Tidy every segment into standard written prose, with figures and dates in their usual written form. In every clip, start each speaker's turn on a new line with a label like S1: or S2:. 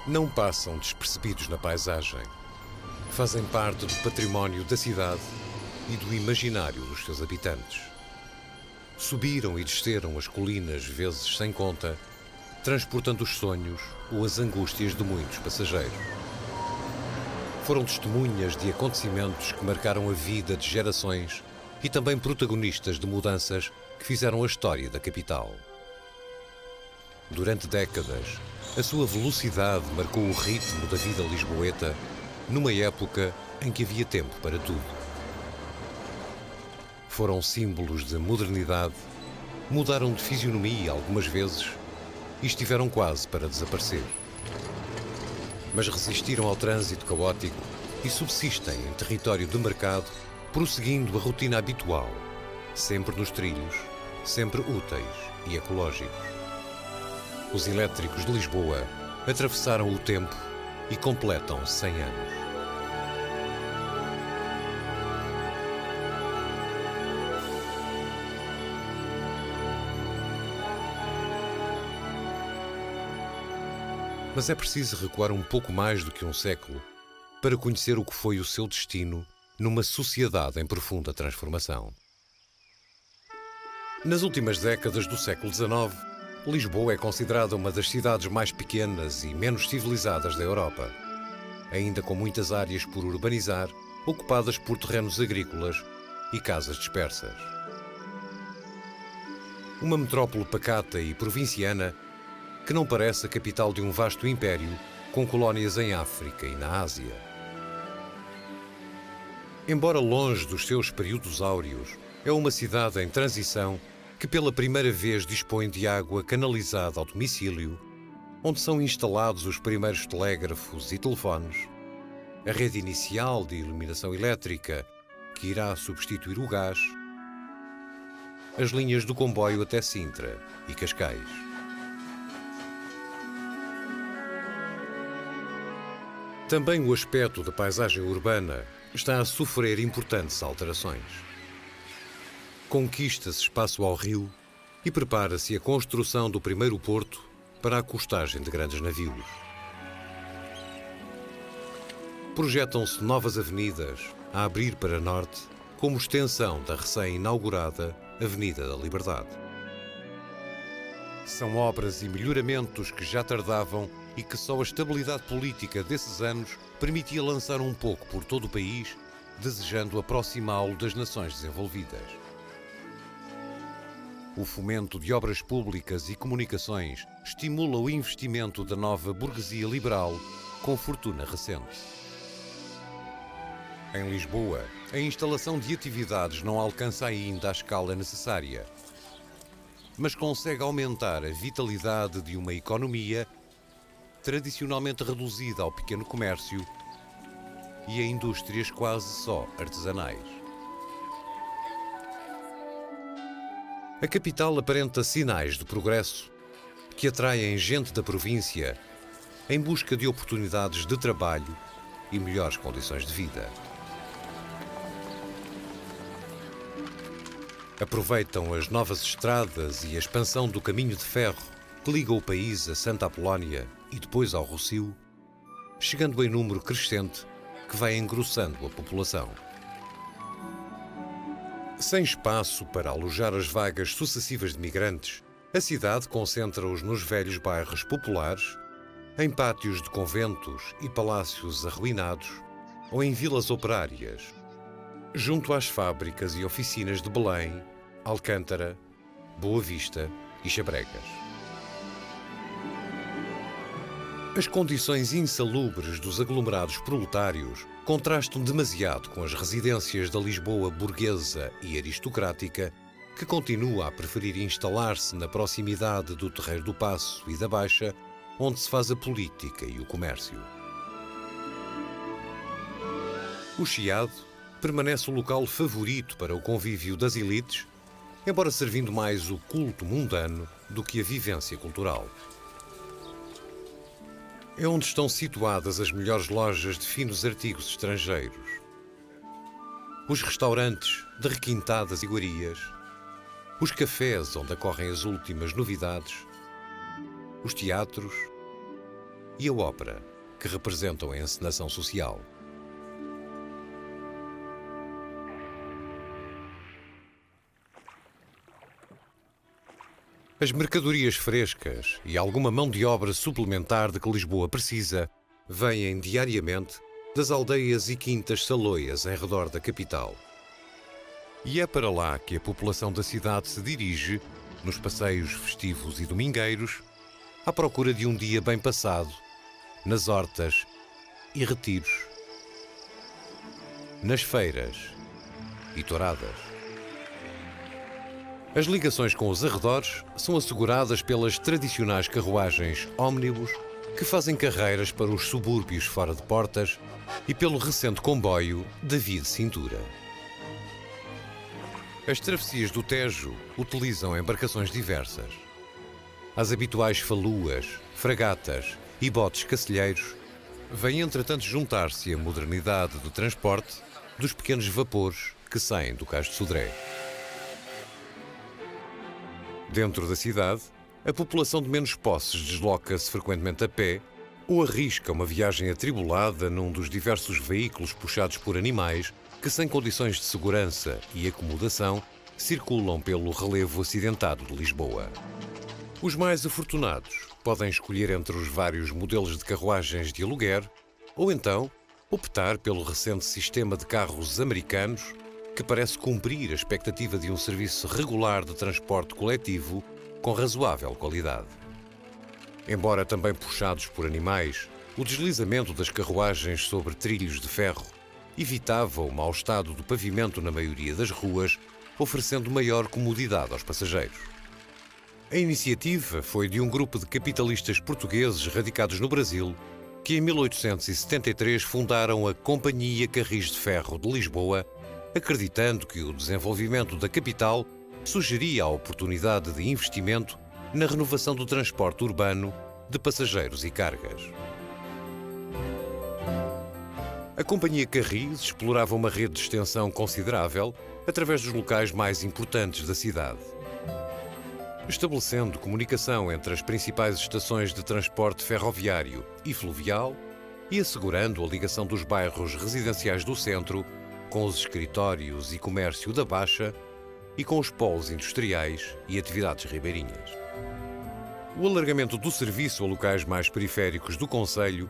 S1: não passam despercebidos na paisagem. Fazem parte do património da cidade e do imaginário dos seus habitantes. Subiram e desceram as colinas vezes sem conta, transportando os sonhos ou as angústias de muitos passageiros. Foram testemunhas de acontecimentos que marcaram a vida de gerações e também protagonistas de mudanças que fizeram a história da capital. Durante décadas, a sua velocidade marcou o ritmo da vida lisboeta numa época em que havia tempo para tudo. Foram símbolos de modernidade, mudaram de fisionomia algumas vezes e estiveram quase para desaparecer. Mas resistiram ao trânsito caótico e subsistem em território de mercado, prosseguindo a rotina habitual, sempre nos trilhos, sempre úteis e ecológicos. Os elétricos de Lisboa atravessaram o tempo e completam 100 anos. Mas é preciso recuar um pouco mais do que um século para conhecer o que foi o seu destino numa sociedade em profunda transformação. Nas últimas décadas do século XIX, Lisboa é considerada uma das cidades mais pequenas e menos civilizadas da Europa, ainda com muitas áreas por urbanizar, ocupadas por terrenos agrícolas e casas dispersas. Uma metrópole pacata e provinciana que não parece a capital de um vasto império com colónias em África e na Ásia. Embora longe dos seus períodos áureos, é uma cidade em transição que pela primeira vez dispõe de água canalizada ao domicílio, onde são instalados os primeiros telégrafos e telefones, a rede inicial de iluminação elétrica, que irá substituir o gás, as linhas do comboio até Sintra e Cascais. Também o aspecto da paisagem urbana está a sofrer importantes alterações. Conquista-se espaço ao rio e prepara-se a construção do primeiro porto para a costagem de grandes navios. Projetam-se novas avenidas a abrir para norte, como extensão da recém-inaugurada Avenida da Liberdade. São obras e melhoramentos que já tardavam e que só a estabilidade política desses anos permitia lançar um pouco por todo o país, desejando aproximá-lo das nações desenvolvidas. O fomento de obras públicas e comunicações estimula o investimento da nova burguesia liberal com fortuna recente. Em Lisboa, a instalação de atividades não alcança ainda a escala necessária, mas consegue aumentar a vitalidade de uma economia tradicionalmente reduzida ao pequeno comércio e a indústrias quase só artesanais. A capital aparenta sinais de progresso que atraem gente da província em busca de oportunidades de trabalho e melhores condições de vida. Aproveitam as novas estradas e a expansão do caminho de ferro que liga o país a Santa Apolónia e depois ao Rossio, chegando em número crescente que vai engrossando a população. Sem espaço para alojar as vagas sucessivas de migrantes, a cidade concentra-os nos velhos bairros populares, em pátios de conventos e palácios arruinados ou em vilas operárias, junto às fábricas e oficinas de Belém, Alcântara, Boa Vista e Chabregas. As condições insalubres dos aglomerados proletários contrastam demasiado com as residências da Lisboa burguesa e aristocrática, que continua a preferir instalar-se na proximidade do Terreiro do Paço e da Baixa, onde se faz a política e o comércio. O Chiado permanece o local favorito para o convívio das elites, embora servindo mais o culto mundano do que a vivência cultural. É onde estão situadas as melhores lojas de finos artigos estrangeiros, os restaurantes de requintadas iguarias, os cafés onde ocorrem as últimas novidades, os teatros e a ópera, que representam a encenação social. As mercadorias frescas e alguma mão de obra suplementar de que Lisboa precisa vêm diariamente das aldeias e quintas saloias em redor da capital. E é para lá que a população da cidade se dirige, nos passeios festivos e domingueiros, à procura de um dia bem passado, nas hortas e retiros, nas feiras e touradas. As ligações com os arredores são asseguradas pelas tradicionais carruagens ómnibus que fazem carreiras para os subúrbios fora de portas e pelo recente comboio da Via de Cintura. As travessias do Tejo utilizam embarcações diversas. As habituais faluas, fragatas e botes cacilheiros vêm entretanto juntar-se à modernidade do transporte dos pequenos vapores que saem do Cais de Sodré. Dentro da cidade, a população de menos posses desloca-se frequentemente a pé ou arrisca uma viagem atribulada num dos diversos veículos puxados por animais que, sem condições de segurança e acomodação, circulam pelo relevo acidentado de Lisboa. Os mais afortunados podem escolher entre os vários modelos de carruagens de aluguer ou então optar pelo recente sistema de carros americanos que parece cumprir a expectativa de um serviço regular de transporte coletivo com razoável qualidade. Embora também puxados por animais, o deslizamento das carruagens sobre trilhos de ferro evitava o mau estado do pavimento na maioria das ruas, oferecendo maior comodidade aos passageiros. A iniciativa foi de um grupo de capitalistas portugueses radicados no Brasil que em 1873 fundaram a Companhia Carris de Ferro de Lisboa, acreditando que o desenvolvimento da capital sugeria a oportunidade de investimento na renovação do transporte urbano de passageiros e cargas. A Companhia Carris explorava uma rede de extensão considerável através dos locais mais importantes da cidade, estabelecendo comunicação entre as principais estações de transporte ferroviário e fluvial e assegurando a ligação dos bairros residenciais do centro com os escritórios e comércio da Baixa e com os polos industriais e atividades ribeirinhas. O alargamento do serviço a locais mais periféricos do concelho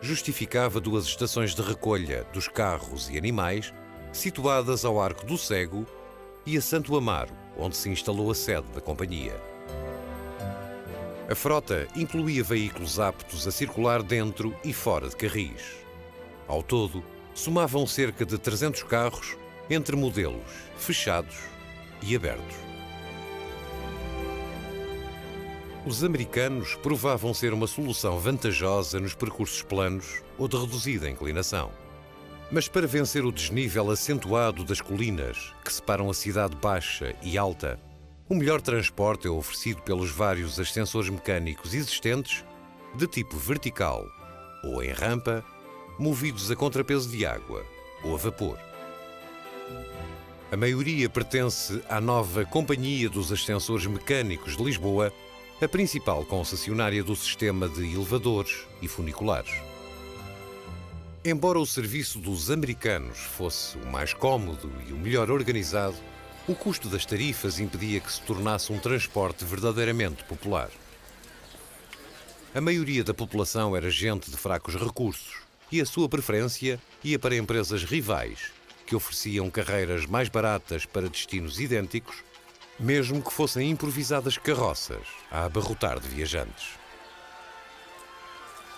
S1: justificava 2 estações de recolha dos carros e animais situadas ao Arco do Cego e a Santo Amaro, onde se instalou a sede da companhia. A frota incluía veículos aptos a circular dentro e fora de Carris. Ao todo, somavam cerca de 300 carros entre modelos fechados e abertos. Os americanos provavam ser uma solução vantajosa nos percursos planos ou de reduzida inclinação. Mas para vencer o desnível acentuado das colinas que separam a cidade baixa e alta, o melhor transporte é oferecido pelos vários ascensores mecânicos existentes de tipo vertical ou em rampa, movidos a contrapeso de água ou a vapor. A maioria pertence à nova Companhia dos Ascensores Mecânicos de Lisboa, a principal concessionária do sistema de elevadores e funiculares. Embora o serviço dos americanos fosse o mais cómodo e o melhor organizado, o custo das tarifas impedia que se tornasse um transporte verdadeiramente popular. A maioria da população era gente de fracos recursos e a sua preferência ia para empresas rivais, que ofereciam carreiras mais baratas para destinos idênticos, mesmo que fossem improvisadas carroças a abarrotar de viajantes.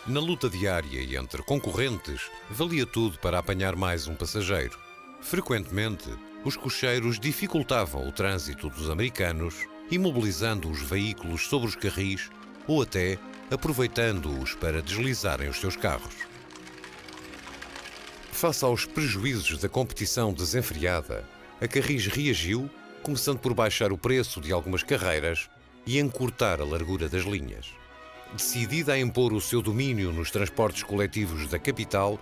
S1: Na luta diária entre concorrentes, valia tudo para apanhar mais um passageiro. Frequentemente, os cocheiros dificultavam o trânsito dos americanos, imobilizando os veículos sobre os carris ou até aproveitando-os para deslizarem os seus carros. Face aos prejuízos da competição desenfreada, a Carris reagiu, começando por baixar o preço de algumas carreiras e encurtar a largura das linhas. Decidida a impor o seu domínio nos transportes coletivos da capital,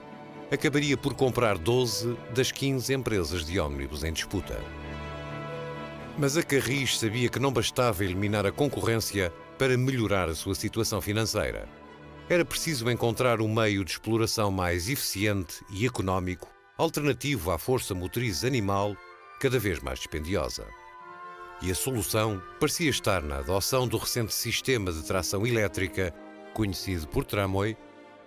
S1: acabaria por comprar 12 das 15 empresas de ómnibus em disputa. Mas a Carris sabia que não bastava eliminar a concorrência para melhorar a sua situação financeira. era preciso encontrar um meio de exploração mais eficiente e económico, alternativo à força motriz animal, cada vez mais dispendiosa. E a solução parecia estar na adoção do recente sistema de tração elétrica, conhecido por tramway,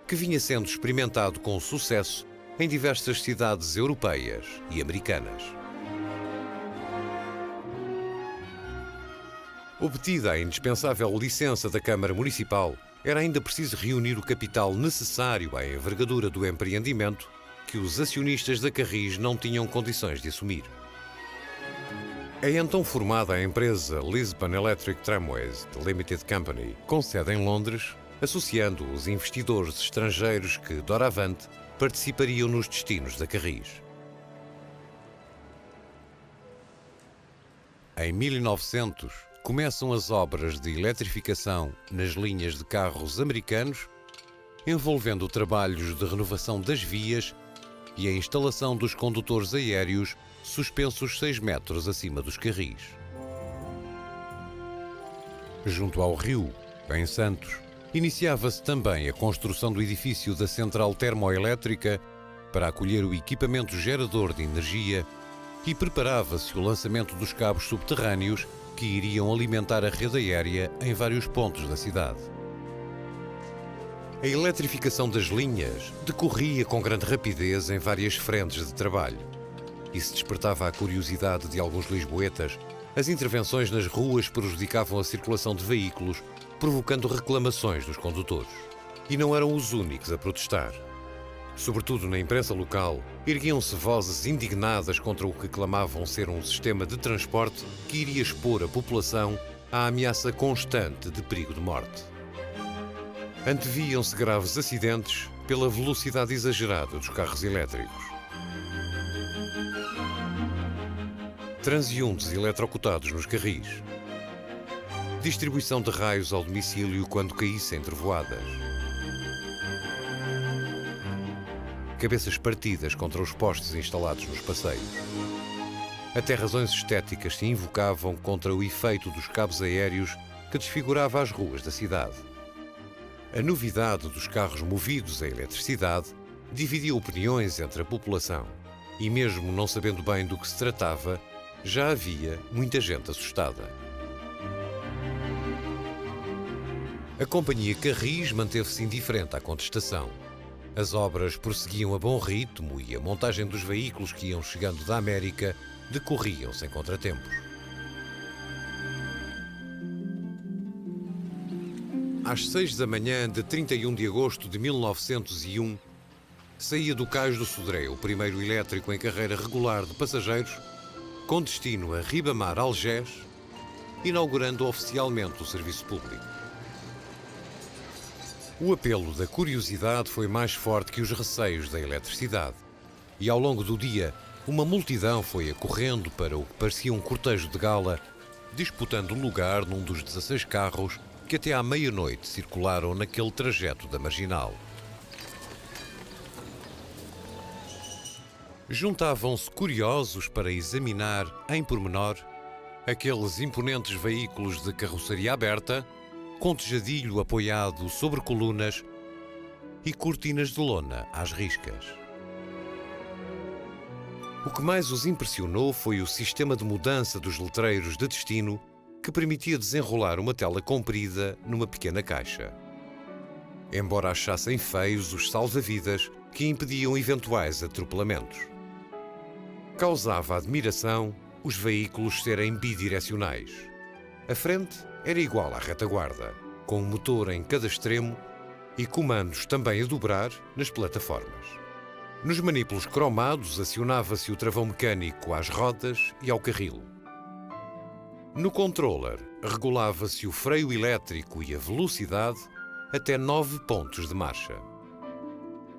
S1: que vinha sendo experimentado com sucesso em diversas cidades europeias e americanas. Obtida a indispensável licença da Câmara Municipal, era ainda preciso reunir o capital necessário à envergadura do empreendimento que os acionistas da Carris não tinham condições de assumir. É então formada a empresa Lisbon Electric Tramways Limited Company, com sede em Londres, associando os investidores estrangeiros que, doravante, participariam nos destinos da Carris. Em 1900, começam as obras de eletrificação nas linhas de carros americanos, envolvendo trabalhos de renovação das vias e a instalação dos condutores aéreos suspensos 6 metros acima dos carris. Junto ao rio, em Santos, iniciava-se também a construção do edifício da central termoelétrica para acolher o equipamento gerador de energia e preparava-se o lançamento dos cabos subterrâneos que iriam alimentar a rede aérea em vários pontos da cidade. A eletrificação das linhas decorria com grande rapidez em várias frentes de trabalho. E se despertava a curiosidade de alguns lisboetas, as intervenções nas ruas prejudicavam a circulação de veículos, provocando reclamações dos condutores. E não eram os únicos a protestar. Sobretudo na imprensa local, erguiam-se vozes indignadas contra o que clamavam ser um sistema de transporte que iria expor a população à ameaça constante de perigo de morte. Anteviam-se graves acidentes pela velocidade exagerada dos carros elétricos. Transeuntes eletrocutados nos carris. Distribuição de raios ao domicílio quando caíssem trovoadas. Cabeças partidas contra os postes instalados nos passeios. Até razões estéticas se invocavam contra o efeito dos cabos aéreos que desfigurava as ruas da cidade. A novidade dos carros movidos a eletricidade dividia opiniões entre a população e, mesmo não sabendo bem do que se tratava, já havia muita gente assustada. A companhia Carris manteve-se indiferente à contestação. As obras prosseguiam a bom ritmo e a montagem dos veículos que iam chegando da América decorriam sem contratempos. Às 6 da manhã de 31 de agosto de 1901, saía do Cais do Sodré o primeiro elétrico em carreira regular de passageiros, com destino a Ribamar-Algés, inaugurando oficialmente o serviço público. O apelo da curiosidade foi mais forte que os receios da eletricidade, e ao longo do dia, uma multidão foi acorrendo para o que parecia um cortejo de gala, disputando lugar num dos 16 carros que até à meia-noite circularam naquele trajeto da Marginal. Juntavam-se curiosos para examinar, em pormenor, aqueles imponentes veículos de carroceria aberta, com tejadilho apoiado sobre colunas e cortinas de lona às riscas. O que mais os impressionou foi o sistema de mudança dos letreiros de destino que permitia desenrolar uma tela comprida numa pequena caixa. Embora achassem feios os salva-vidas que impediam eventuais atropelamentos. Causava admiração os veículos serem bidirecionais. A frente era igual à retaguarda, com um motor em cada extremo e comandos também a dobrar nas plataformas. Nos manípulos cromados acionava-se o travão mecânico às rodas e ao carril. No controller regulava-se o freio elétrico e a velocidade até 9 pontos de marcha.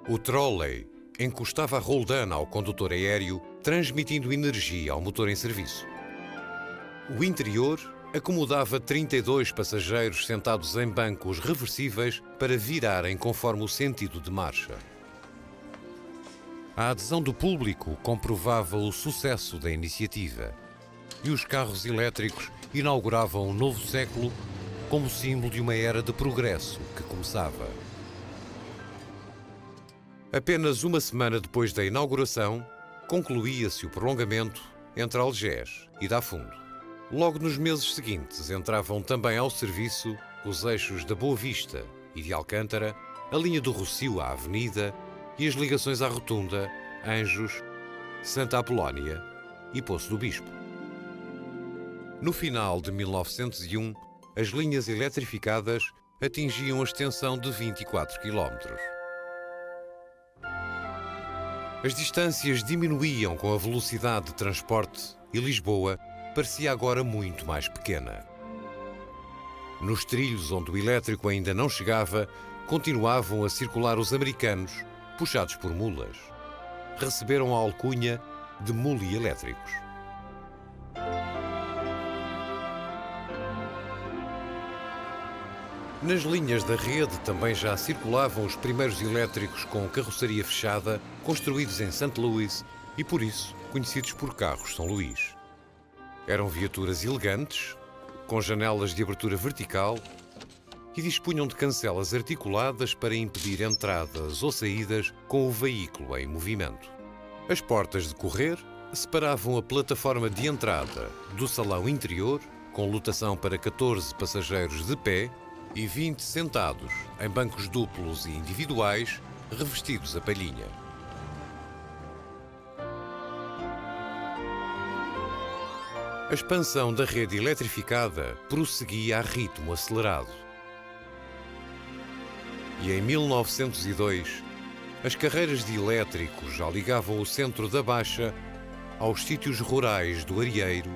S1: O trolley encostava a roldana ao condutor aéreo, transmitindo energia ao motor em serviço. O interior acomodava 32 passageiros sentados em bancos reversíveis para virarem conforme o sentido de marcha. A adesão do público comprovava o sucesso da iniciativa e os carros elétricos inauguravam um novo século como símbolo de uma era de progresso que começava. Apenas uma semana depois da inauguração, concluía-se o prolongamento entre Algés e Dafundo. Logo nos meses seguintes entravam também ao serviço os eixos da Boa Vista e de Alcântara, a linha do Rossio à Avenida e as ligações à Rotunda, Anjos, Santa Apolónia e Poço do Bispo. No final de 1901, as linhas eletrificadas atingiam a extensão de 24 km. As distâncias diminuíam com a velocidade de transporte e Lisboa parecia agora muito mais pequena. Nos trilhos onde o elétrico ainda não chegava, continuavam a circular os americanos, puxados por mulas. Receberam a alcunha de mulielétricos. Nas linhas da rede também já circulavam os primeiros elétricos com carroceria fechada, construídos em St. Louis e, por isso, conhecidos por carros São Luís. Eram viaturas elegantes, com janelas de abertura vertical e dispunham de cancelas articuladas para impedir entradas ou saídas com o veículo em movimento. As portas de correr separavam a plataforma de entrada do salão interior, com lotação para 14 passageiros de pé, e 20 sentados em bancos duplos e individuais revestidos a palhinha. A expansão da rede eletrificada prosseguia a ritmo acelerado. E em 1902, as carreiras de elétricos já ligavam o centro da Baixa aos sítios rurais do Arieiro,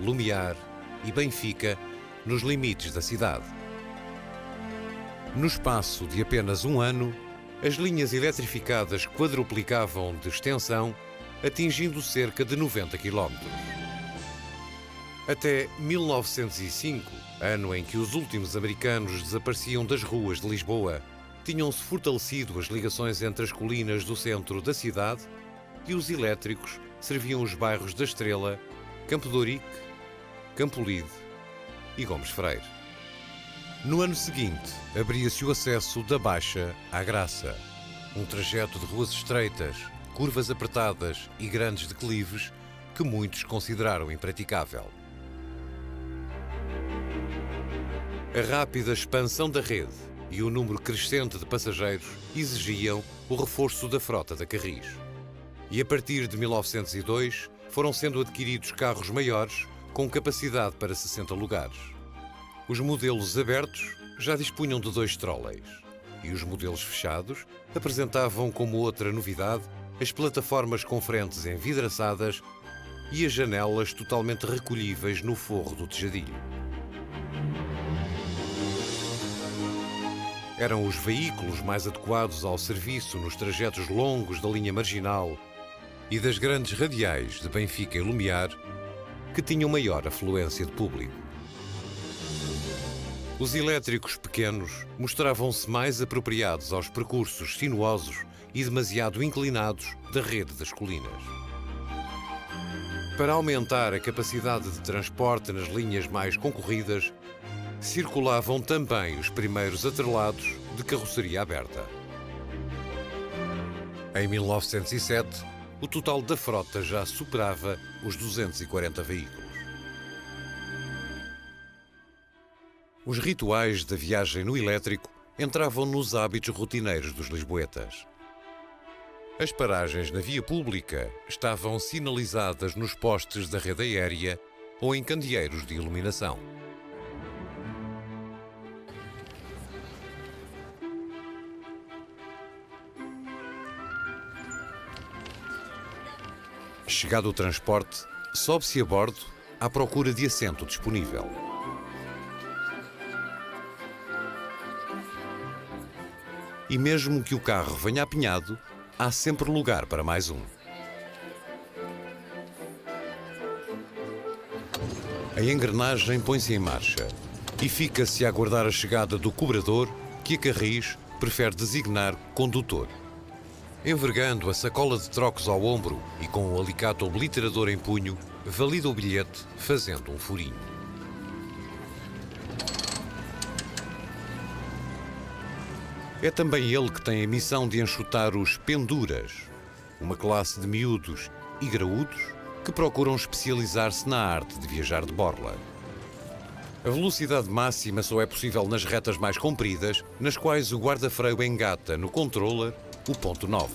S1: Lumiar e Benfica, nos limites da cidade. No espaço de apenas um ano, as linhas eletrificadas quadruplicavam de extensão, atingindo cerca de 90 km. Até 1905, ano em que os últimos americanos desapareciam das ruas de Lisboa, tinham-se fortalecido as ligações entre as colinas do centro da cidade e os elétricos serviam os bairros da Estrela, Campo de Ourique, Campolide e Gomes Freire. No ano seguinte, abria-se o acesso da Baixa à Graça, um trajeto de ruas estreitas, curvas apertadas e grandes declives que muitos consideraram impraticável. A rápida expansão da rede e o número crescente de passageiros exigiam o reforço da frota da Carris. E a partir de 1902 foram sendo adquiridos carros maiores com capacidade para 60 lugares. Os modelos abertos já dispunham de 2 trolleys e os modelos fechados apresentavam como outra novidade as plataformas com frentes envidraçadas e as janelas totalmente recolhíveis no forro do tejadilho. Eram os veículos mais adequados ao serviço nos trajetos longos da linha marginal e das grandes radiais de Benfica e Lumiar, que tinham maior afluência de público. Os elétricos pequenos mostravam-se mais apropriados aos percursos sinuosos e demasiado inclinados da rede das colinas. Para aumentar a capacidade de transporte nas linhas mais concorridas, circulavam também os primeiros atrelados de carroceria aberta. Em 1907, o total da frota já superava os 240 veículos. Os rituais da viagem no elétrico entravam nos hábitos rotineiros dos lisboetas. As paragens na via pública estavam sinalizadas nos postes da rede aérea ou em candeeiros de iluminação. Chegado o transporte, sobe-se a bordo à procura de assento disponível. E mesmo que o carro venha apinhado, há sempre lugar para mais um. A engrenagem põe-se em marcha e fica-se a aguardar a chegada do cobrador, que a Carris prefere designar condutor. Envergando a sacola de trocos ao ombro e com o alicate obliterador em punho, valida o bilhete fazendo um furinho. É também ele que tem a missão de enxotar os penduras, uma classe de miúdos e graúdos que procuram especializar-se na arte de viajar de borla. A velocidade máxima só é possível nas retas mais compridas, nas quais o guarda-freio engata no controller o ponto 9.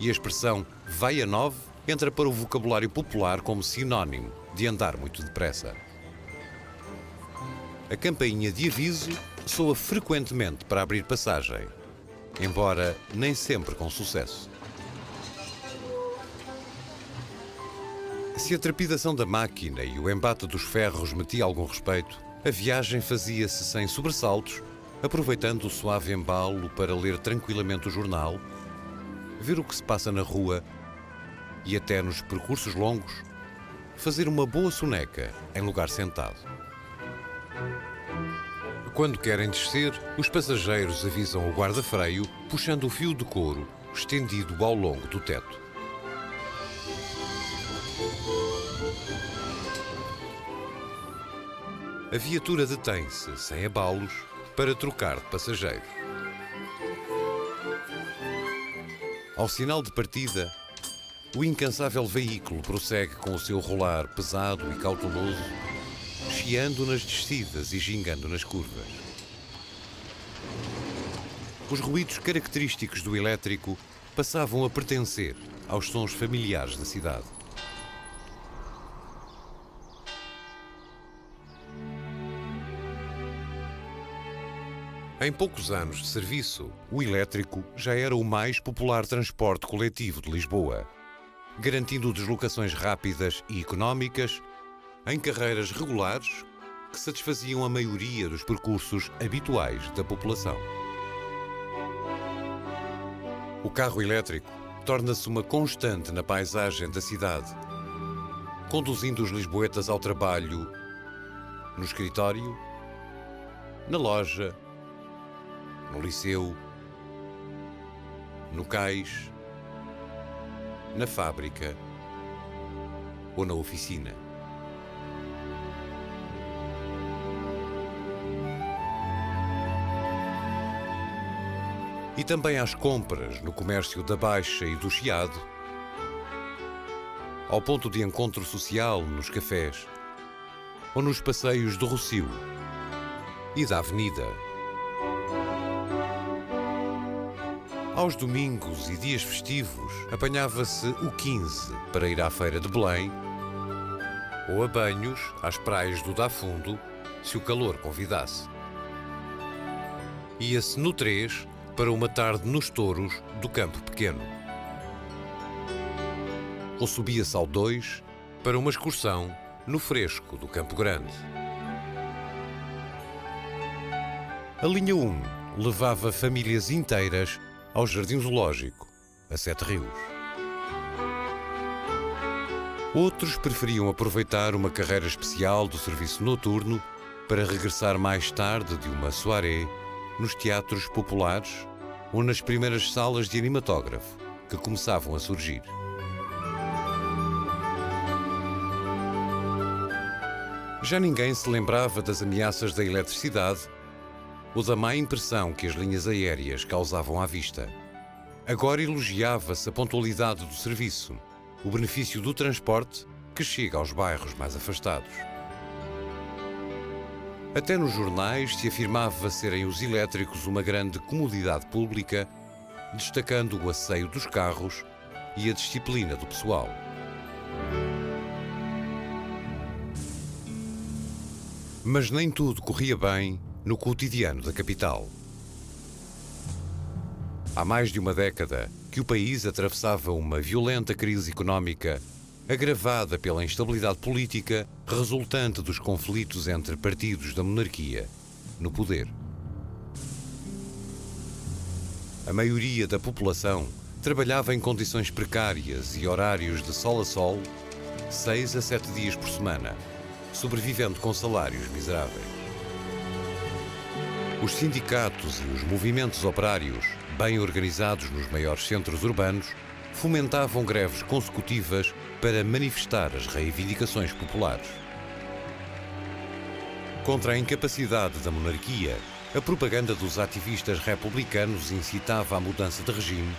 S1: E a expressão vai a 9 entra para o vocabulário popular como sinónimo de andar muito depressa. A campainha de aviso soa frequentemente para abrir passagem, embora nem sempre com sucesso. Se a trepidação da máquina e o embate dos ferros metia algum respeito, a viagem fazia-se sem sobressaltos, aproveitando o suave embalo para ler tranquilamente o jornal, ver o que se passa na rua e até nos percursos longos, fazer uma boa soneca em lugar sentado. Quando querem descer, os passageiros avisam o guarda-freio puxando o fio de couro estendido ao longo do teto. A viatura detém-se, sem abalos, para trocar de passageiro. Ao sinal de partida, o incansável veículo prossegue com o seu rolar pesado e cauteloso, chiando nas descidas e gingando nas curvas. Os ruídos característicos do elétrico passavam a pertencer aos sons familiares da cidade. Em poucos anos de serviço, o elétrico já era o mais popular transporte coletivo de Lisboa, garantindo deslocações rápidas e económicas em carreiras regulares que satisfaziam a maioria dos percursos habituais da população. O carro elétrico torna-se uma constante na paisagem da cidade, conduzindo os lisboetas ao trabalho, no escritório, na loja, no liceu, no cais, na fábrica ou na oficina. E também às compras no comércio da Baixa e do Chiado, ao ponto de encontro social nos cafés ou nos passeios do Rossio e da Avenida. Aos domingos e dias festivos apanhava-se o 15 para ir à Feira de Belém ou a banhos às praias do Dafundo, se o calor convidasse. Ia-se no 3 para uma tarde nos touros do Campo Pequeno. Ou subia-se ao 2 para uma excursão no fresco do Campo Grande. A linha 1 levava famílias inteiras ao Jardim Zoológico, a Sete Rios. Outros preferiam aproveitar uma carreira especial do serviço noturno para regressar mais tarde de uma soirée nos teatros populares ou nas primeiras salas de animatógrafo que começavam a surgir. Já ninguém se lembrava das ameaças da eletricidade ou da má impressão que as linhas aéreas causavam à vista. Agora elogiava-se a pontualidade do serviço, o benefício do transporte que chega aos bairros mais afastados. Até nos jornais se afirmava serem os elétricos uma grande comodidade pública, destacando o asseio dos carros e a disciplina do pessoal. Mas nem tudo corria bem no cotidiano da capital. Há mais de uma década que o país atravessava uma violenta crise económica agravada pela instabilidade política resultante dos conflitos entre partidos da monarquia no poder. A maioria da população trabalhava em condições precárias e horários de sol a sol, 6 a 7 dias por semana, sobrevivendo com salários miseráveis. Os sindicatos e os movimentos operários, bem organizados nos maiores centros urbanos, fomentavam greves consecutivas para manifestar as reivindicações populares. Contra a incapacidade da monarquia A propaganda dos ativistas republicanos incitava à mudança de regime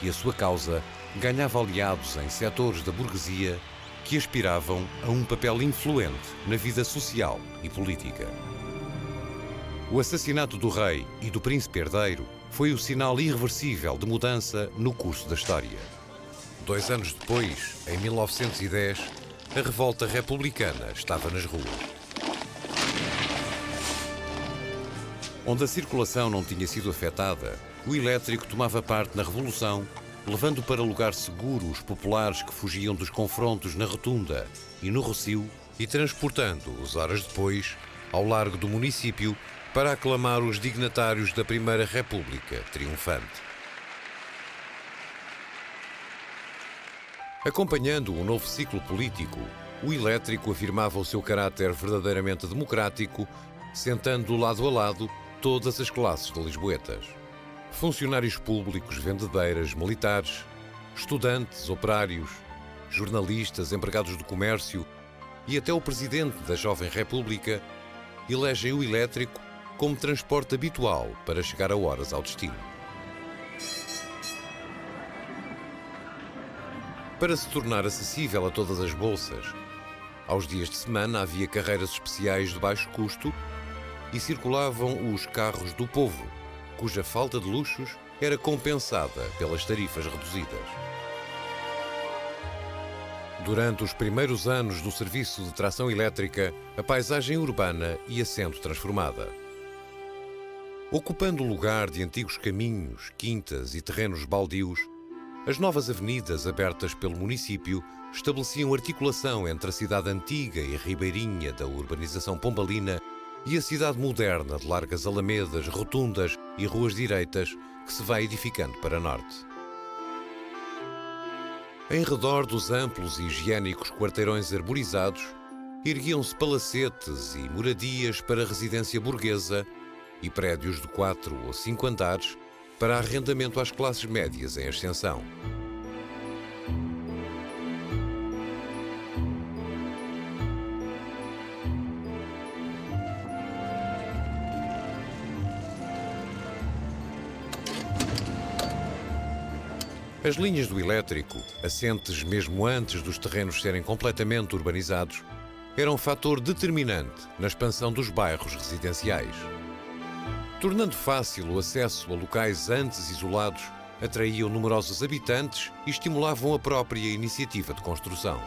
S1: e a sua causa ganhava aliados em setores da burguesia que aspiravam a um papel influente na vida social e política. O assassinato do rei e do príncipe herdeiro foi o sinal irreversível de mudança no curso da história. 2 anos depois, em 1910, a revolta republicana estava nas ruas. Onde a circulação não tinha sido afetada, o elétrico tomava parte na revolução, levando para lugar seguro os populares que fugiam dos confrontos na Rotunda e no Rossio e transportando-os horas depois ao largo do município para aclamar os dignatários da Primeira República triunfante. Acompanhando um novo ciclo político, o elétrico afirmava o seu caráter verdadeiramente democrático, sentando lado a lado todas as classes de lisboetas. Funcionários públicos, vendedeiras, militares, estudantes, operários, jornalistas, empregados do comércio e até o presidente da Jovem República elegem o elétrico como transporte habitual para chegar a horas ao destino. Para se tornar acessível a todas as bolsas, aos dias de semana havia carreiras especiais de baixo custo e circulavam os carros do povo, cuja falta de luxos era compensada pelas tarifas reduzidas. Durante os primeiros anos do serviço de tração elétrica, a paisagem urbana ia sendo transformada. Ocupando o lugar de antigos caminhos, quintas e terrenos baldios, as novas avenidas abertas pelo município estabeleciam articulação entre a cidade antiga e ribeirinha da urbanização pombalina e a cidade moderna de largas alamedas, rotundas e ruas direitas que se vai edificando para norte. Em redor dos amplos e higiênicos quarteirões arborizados, erguiam-se palacetes e moradias para residência burguesa e prédios de 4 ou 5 andares para arrendamento às classes médias em ascensão. As linhas do elétrico, assentes mesmo antes dos terrenos serem completamente urbanizados, eram um fator determinante na expansão dos bairros residenciais. Tornando fácil o acesso a locais antes isolados, atraíam numerosos habitantes e estimulavam a própria iniciativa de construção.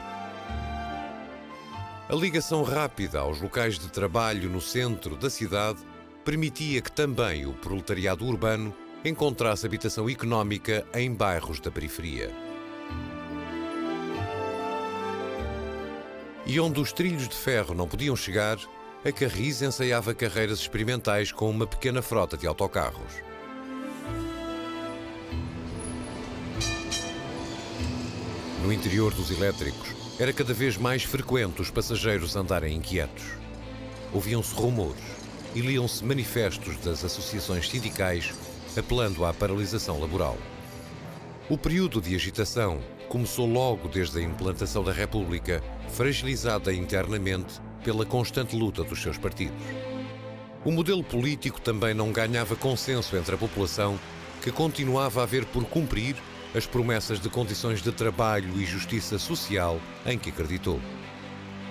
S1: A ligação rápida aos locais de trabalho no centro da cidade permitia que também o proletariado urbano encontrasse habitação económica em bairros da periferia. E onde os trilhos de ferro não podiam chegar, a Carris ensaiava carreiras experimentais com uma pequena frota de autocarros. No interior dos elétricos, era cada vez mais frequente os passageiros andarem inquietos. Ouviam-se rumores e liam-se manifestos das associações sindicais apelando à paralisação laboral. O período de agitação começou logo desde a implantação da República, fragilizada internamente pela constante luta dos seus partidos. O modelo político também não ganhava consenso entre a população, que continuava a ver por cumprir as promessas de condições de trabalho e justiça social em que acreditou.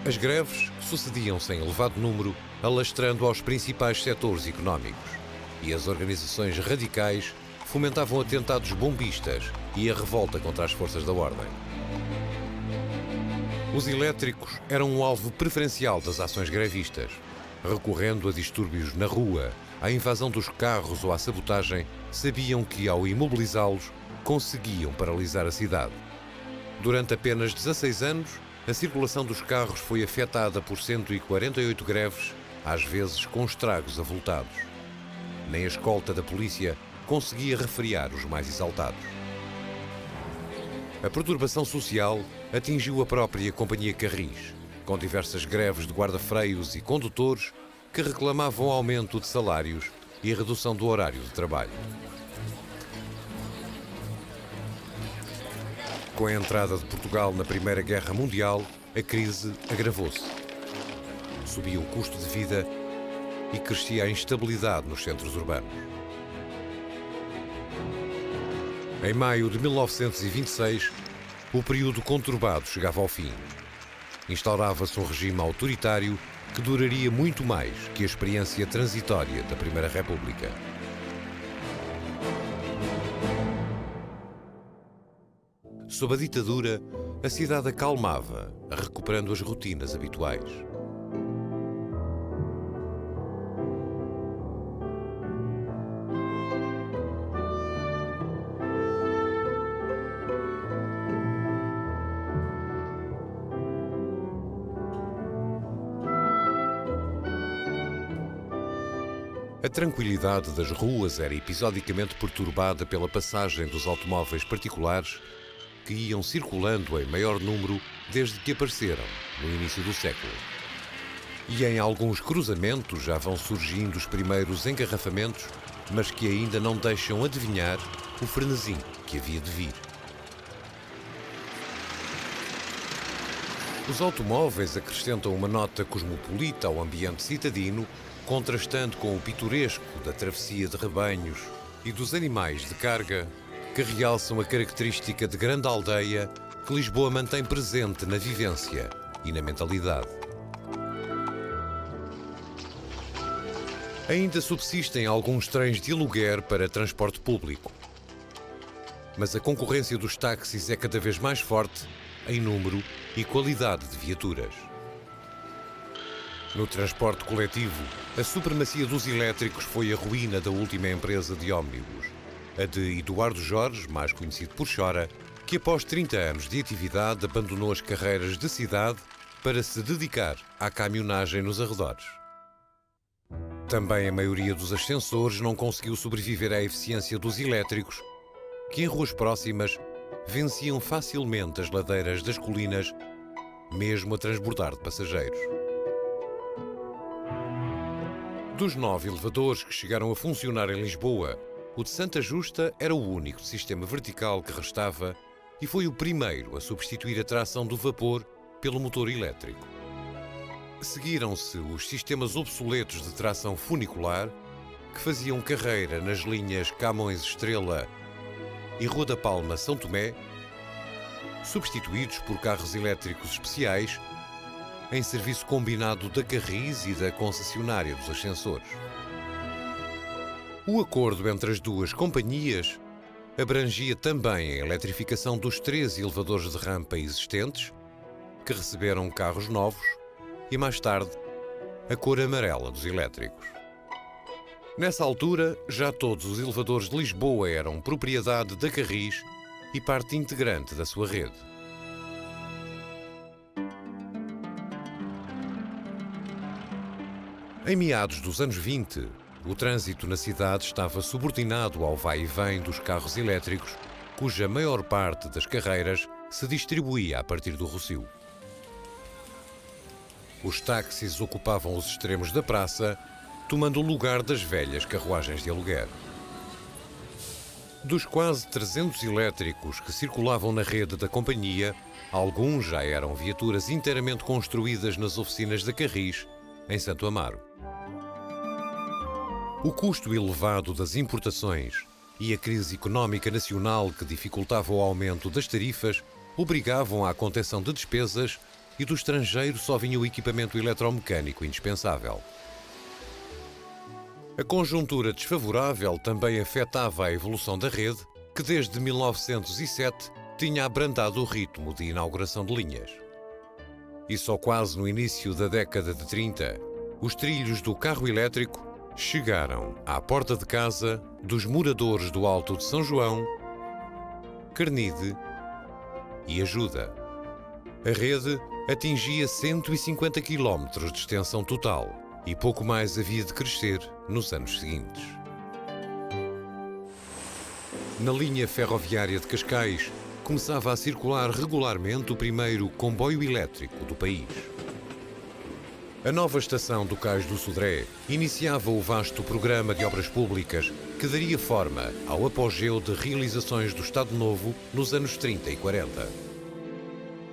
S1: As greves sucediam-se em elevado número, alastrando aos principais setores económicos, e as organizações radicais fomentavam atentados bombistas e a revolta contra as forças da ordem. Os elétricos eram um alvo preferencial das ações grevistas. Recorrendo a distúrbios na rua, à invasão dos carros ou à sabotagem, sabiam que, ao imobilizá-los, conseguiam paralisar a cidade. Durante apenas 16 anos, a circulação dos carros foi afetada por 148 greves, às vezes com estragos avultados. Nem a escolta da polícia conseguia refrear os mais exaltados. A perturbação social atingiu a própria Companhia Carris, com diversas greves de guarda-freios e condutores que reclamavam aumento de salários e redução do horário de trabalho. Com a entrada de Portugal na Primeira Guerra Mundial, a crise agravou-se. Subia o custo de vida e crescia a instabilidade nos centros urbanos. Em maio de 1926, o período conturbado chegava ao fim. Instaurava-se um regime autoritário que duraria muito mais que a experiência transitória da Primeira República. Sob a ditadura, a cidade acalmava, recuperando as rotinas habituais. A tranquilidade das ruas era episodicamente perturbada pela passagem dos automóveis particulares que iam circulando em maior número desde que apareceram no início do século. E em alguns cruzamentos já vão surgindo os primeiros engarrafamentos, mas que ainda não deixam adivinhar o frenesim que havia de vir. Os automóveis acrescentam uma nota cosmopolita ao ambiente citadino, contrastando com o pitoresco da travessia de rebanhos e dos animais de carga, que realçam a característica de grande aldeia que Lisboa mantém presente na vivência e na mentalidade. Ainda subsistem alguns trens de aluguer para transporte público, mas a concorrência dos táxis é cada vez mais forte em número e qualidade de viaturas. No transporte coletivo, a supremacia dos elétricos foi a ruína da última empresa de ómnibus, a de Eduardo Jorge, mais conhecido por Chora, que após 30 anos de atividade abandonou as carreiras de cidade para se dedicar à caminhonagem nos arredores. Também a maioria dos ascensores não conseguiu sobreviver à eficiência dos elétricos, que em ruas próximas venciam facilmente as ladeiras das colinas, mesmo a transbordar de passageiros. Dos 9 elevadores que chegaram a funcionar em Lisboa, o de Santa Justa era o único sistema vertical que restava e foi o primeiro a substituir a tração do vapor pelo motor elétrico. Seguiram-se os sistemas obsoletos de tração funicular, que faziam carreira nas linhas Camões-Estrela e Rua da Palma-São Tomé, substituídos por carros elétricos especiais em serviço combinado da Carris e da concessionária dos ascensores. O acordo entre as duas companhias abrangia também a eletrificação dos 13 elevadores de rampa existentes, que receberam carros novos, e mais tarde, a cor amarela dos elétricos. Nessa altura, já todos os elevadores de Lisboa eram propriedade da Carris e parte integrante da sua rede. Em meados dos anos 20, o trânsito na cidade estava subordinado ao vai e vem dos carros elétricos, cuja maior parte das carreiras se distribuía a partir do Rossio. Os táxis ocupavam os extremos da praça, tomando o lugar das velhas carruagens de aluguer. Dos quase 300 elétricos que circulavam na rede da companhia, alguns já eram viaturas inteiramente construídas nas oficinas da Carris, em Santo Amaro. O custo elevado das importações e a crise económica nacional que dificultava o aumento das tarifas obrigavam à contenção de despesas e do estrangeiro só vinha o equipamento eletromecânico indispensável. A conjuntura desfavorável também afetava a evolução da rede, que desde 1907 tinha abrandado o ritmo de inauguração de linhas. E só quase no início da década de 30, os trilhos do carro elétrico chegaram à porta de casa dos moradores do Alto de São João, Carnide e Ajuda. A rede atingia 150 km de extensão total e pouco mais havia de crescer nos anos seguintes. Na linha ferroviária de Cascais, começava a circular regularmente o primeiro comboio elétrico do país. A nova estação do Cais do Sodré iniciava o vasto programa de obras públicas que daria forma ao apogeu de realizações do Estado Novo nos anos 30 e 40.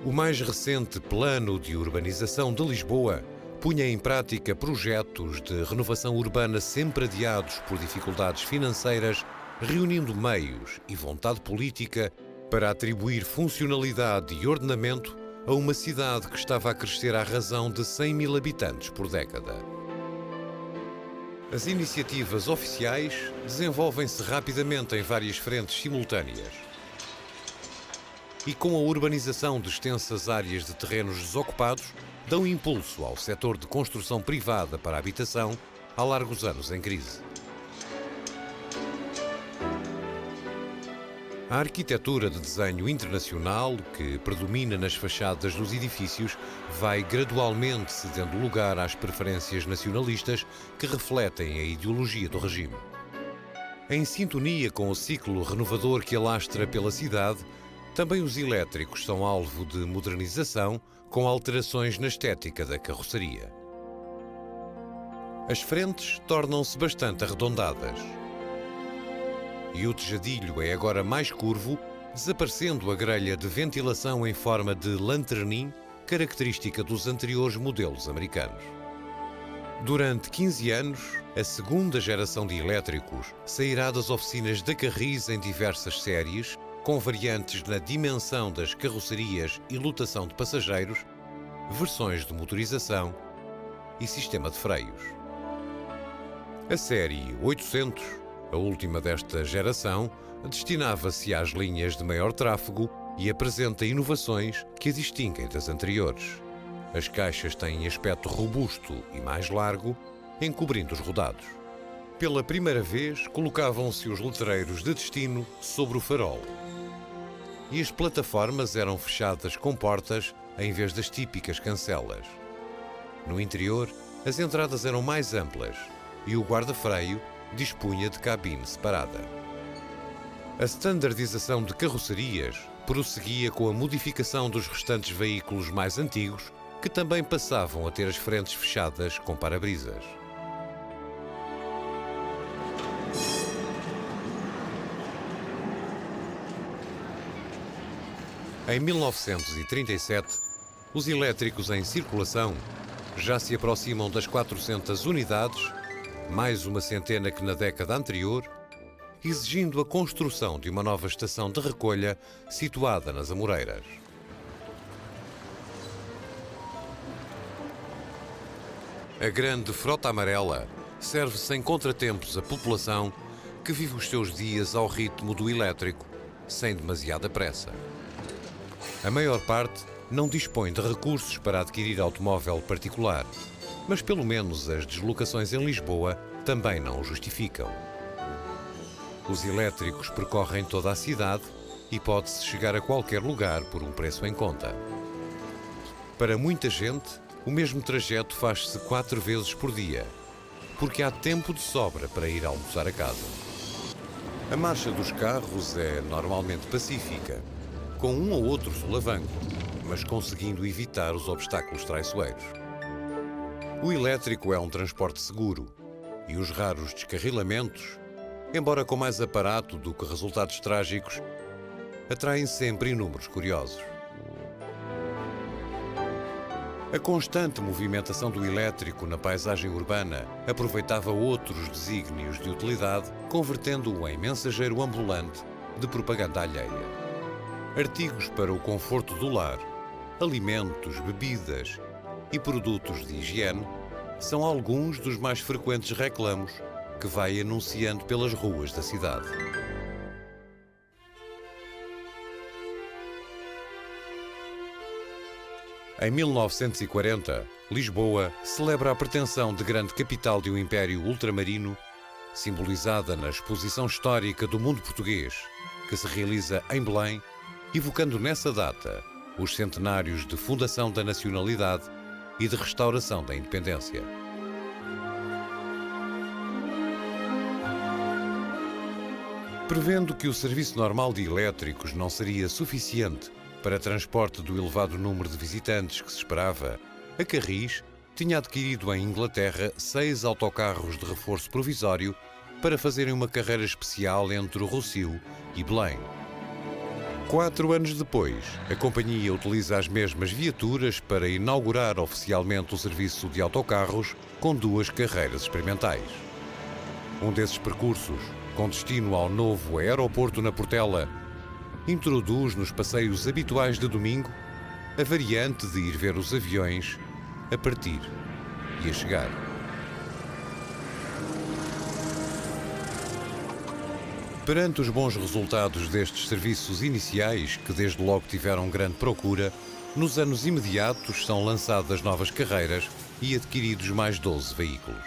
S1: O mais recente plano de urbanização de Lisboa punha em prática projetos de renovação urbana sempre adiados por dificuldades financeiras, reunindo meios e vontade política para atribuir funcionalidade e ordenamento a uma cidade que estava a crescer à razão de 100 mil habitantes por década. As iniciativas oficiais desenvolvem-se rapidamente em várias frentes simultâneas. E com a urbanização de extensas áreas de terrenos desocupados, dão impulso ao setor de construção privada para a habitação há largos anos em crise. A arquitetura de desenho internacional, que predomina nas fachadas dos edifícios, vai gradualmente cedendo lugar às preferências nacionalistas que refletem a ideologia do regime. Em sintonia com o ciclo renovador que alastra pela cidade, também os elétricos são alvo de modernização, com alterações na estética da carroceria. As frentes tornam-se bastante arredondadas. E o tejadilho é agora mais curvo, desaparecendo a grelha de ventilação em forma de lanternim, característica dos anteriores modelos americanos. Durante 15 anos, a segunda geração de elétricos sairá das oficinas da Carris em diversas séries, com variantes na dimensão das carrocerias e lotação de passageiros, versões de motorização e sistema de freios. A série 800, a última desta geração, destinava-se às linhas de maior tráfego e apresenta inovações que a distinguem das anteriores. As caixas têm aspecto robusto e mais largo, encobrindo os rodados. Pela primeira vez, colocavam-se os letreiros de destino sobre o farol. E as plataformas eram fechadas com portas em vez das típicas cancelas. No interior, as entradas eram mais amplas e o guarda-freio dispunha de cabine separada. A standardização de carrocerias prosseguia com a modificação dos restantes veículos mais antigos, que também passavam a ter as frentes fechadas com para-brisas. Em 1937, os elétricos em circulação já se aproximam das 400 unidades, mais uma centena que na década anterior, exigindo a construção de uma nova estação de recolha situada nas Amoreiras. A grande frota amarela serve sem contratempos a população que vive os seus dias ao ritmo do elétrico, sem demasiada pressa. A maior parte não dispõe de recursos para adquirir automóvel particular, mas pelo menos as deslocações em Lisboa também não o justificam. Os elétricos percorrem toda a cidade e pode-se chegar a qualquer lugar por um preço em conta. Para muita gente, o mesmo trajeto faz-se 4 vezes por dia, porque há tempo de sobra para ir almoçar a casa. A marcha dos carros é normalmente pacífica, com um ou outro solavanco, mas conseguindo evitar os obstáculos traiçoeiros. O elétrico é um transporte seguro e os raros descarrilamentos, embora com mais aparato do que resultados trágicos, atraem sempre inúmeros curiosos. A constante movimentação do elétrico na paisagem urbana aproveitava outros desígnios de utilidade, convertendo-o em mensageiro ambulante de propaganda alheia. Artigos para o conforto do lar, alimentos, bebidas e produtos de higiene são alguns dos mais frequentes reclamos que vai anunciando pelas ruas da cidade. Em 1940, Lisboa celebra a pretensão de grande capital de um império ultramarino, simbolizada na Exposição Histórica do Mundo Português, que se realiza em Belém, evocando nessa data os centenários de fundação da nacionalidade e de restauração da independência. Prevendo que o serviço normal de elétricos não seria suficiente para transporte do elevado número de visitantes que se esperava, a Carris tinha adquirido em Inglaterra 6 autocarros de reforço provisório para fazerem uma carreira especial entre o Rossio e Belém. 4 anos depois, a companhia utiliza as mesmas viaturas para inaugurar oficialmente o serviço de autocarros com 2 carreiras experimentais. Um desses percursos, com destino ao novo aeroporto na Portela, introduz nos passeios habituais de domingo a variante de ir ver os aviões a partir e a chegar. Perante os bons resultados destes serviços iniciais, que desde logo tiveram grande procura, nos anos imediatos são lançadas novas carreiras e adquiridos mais 12 veículos.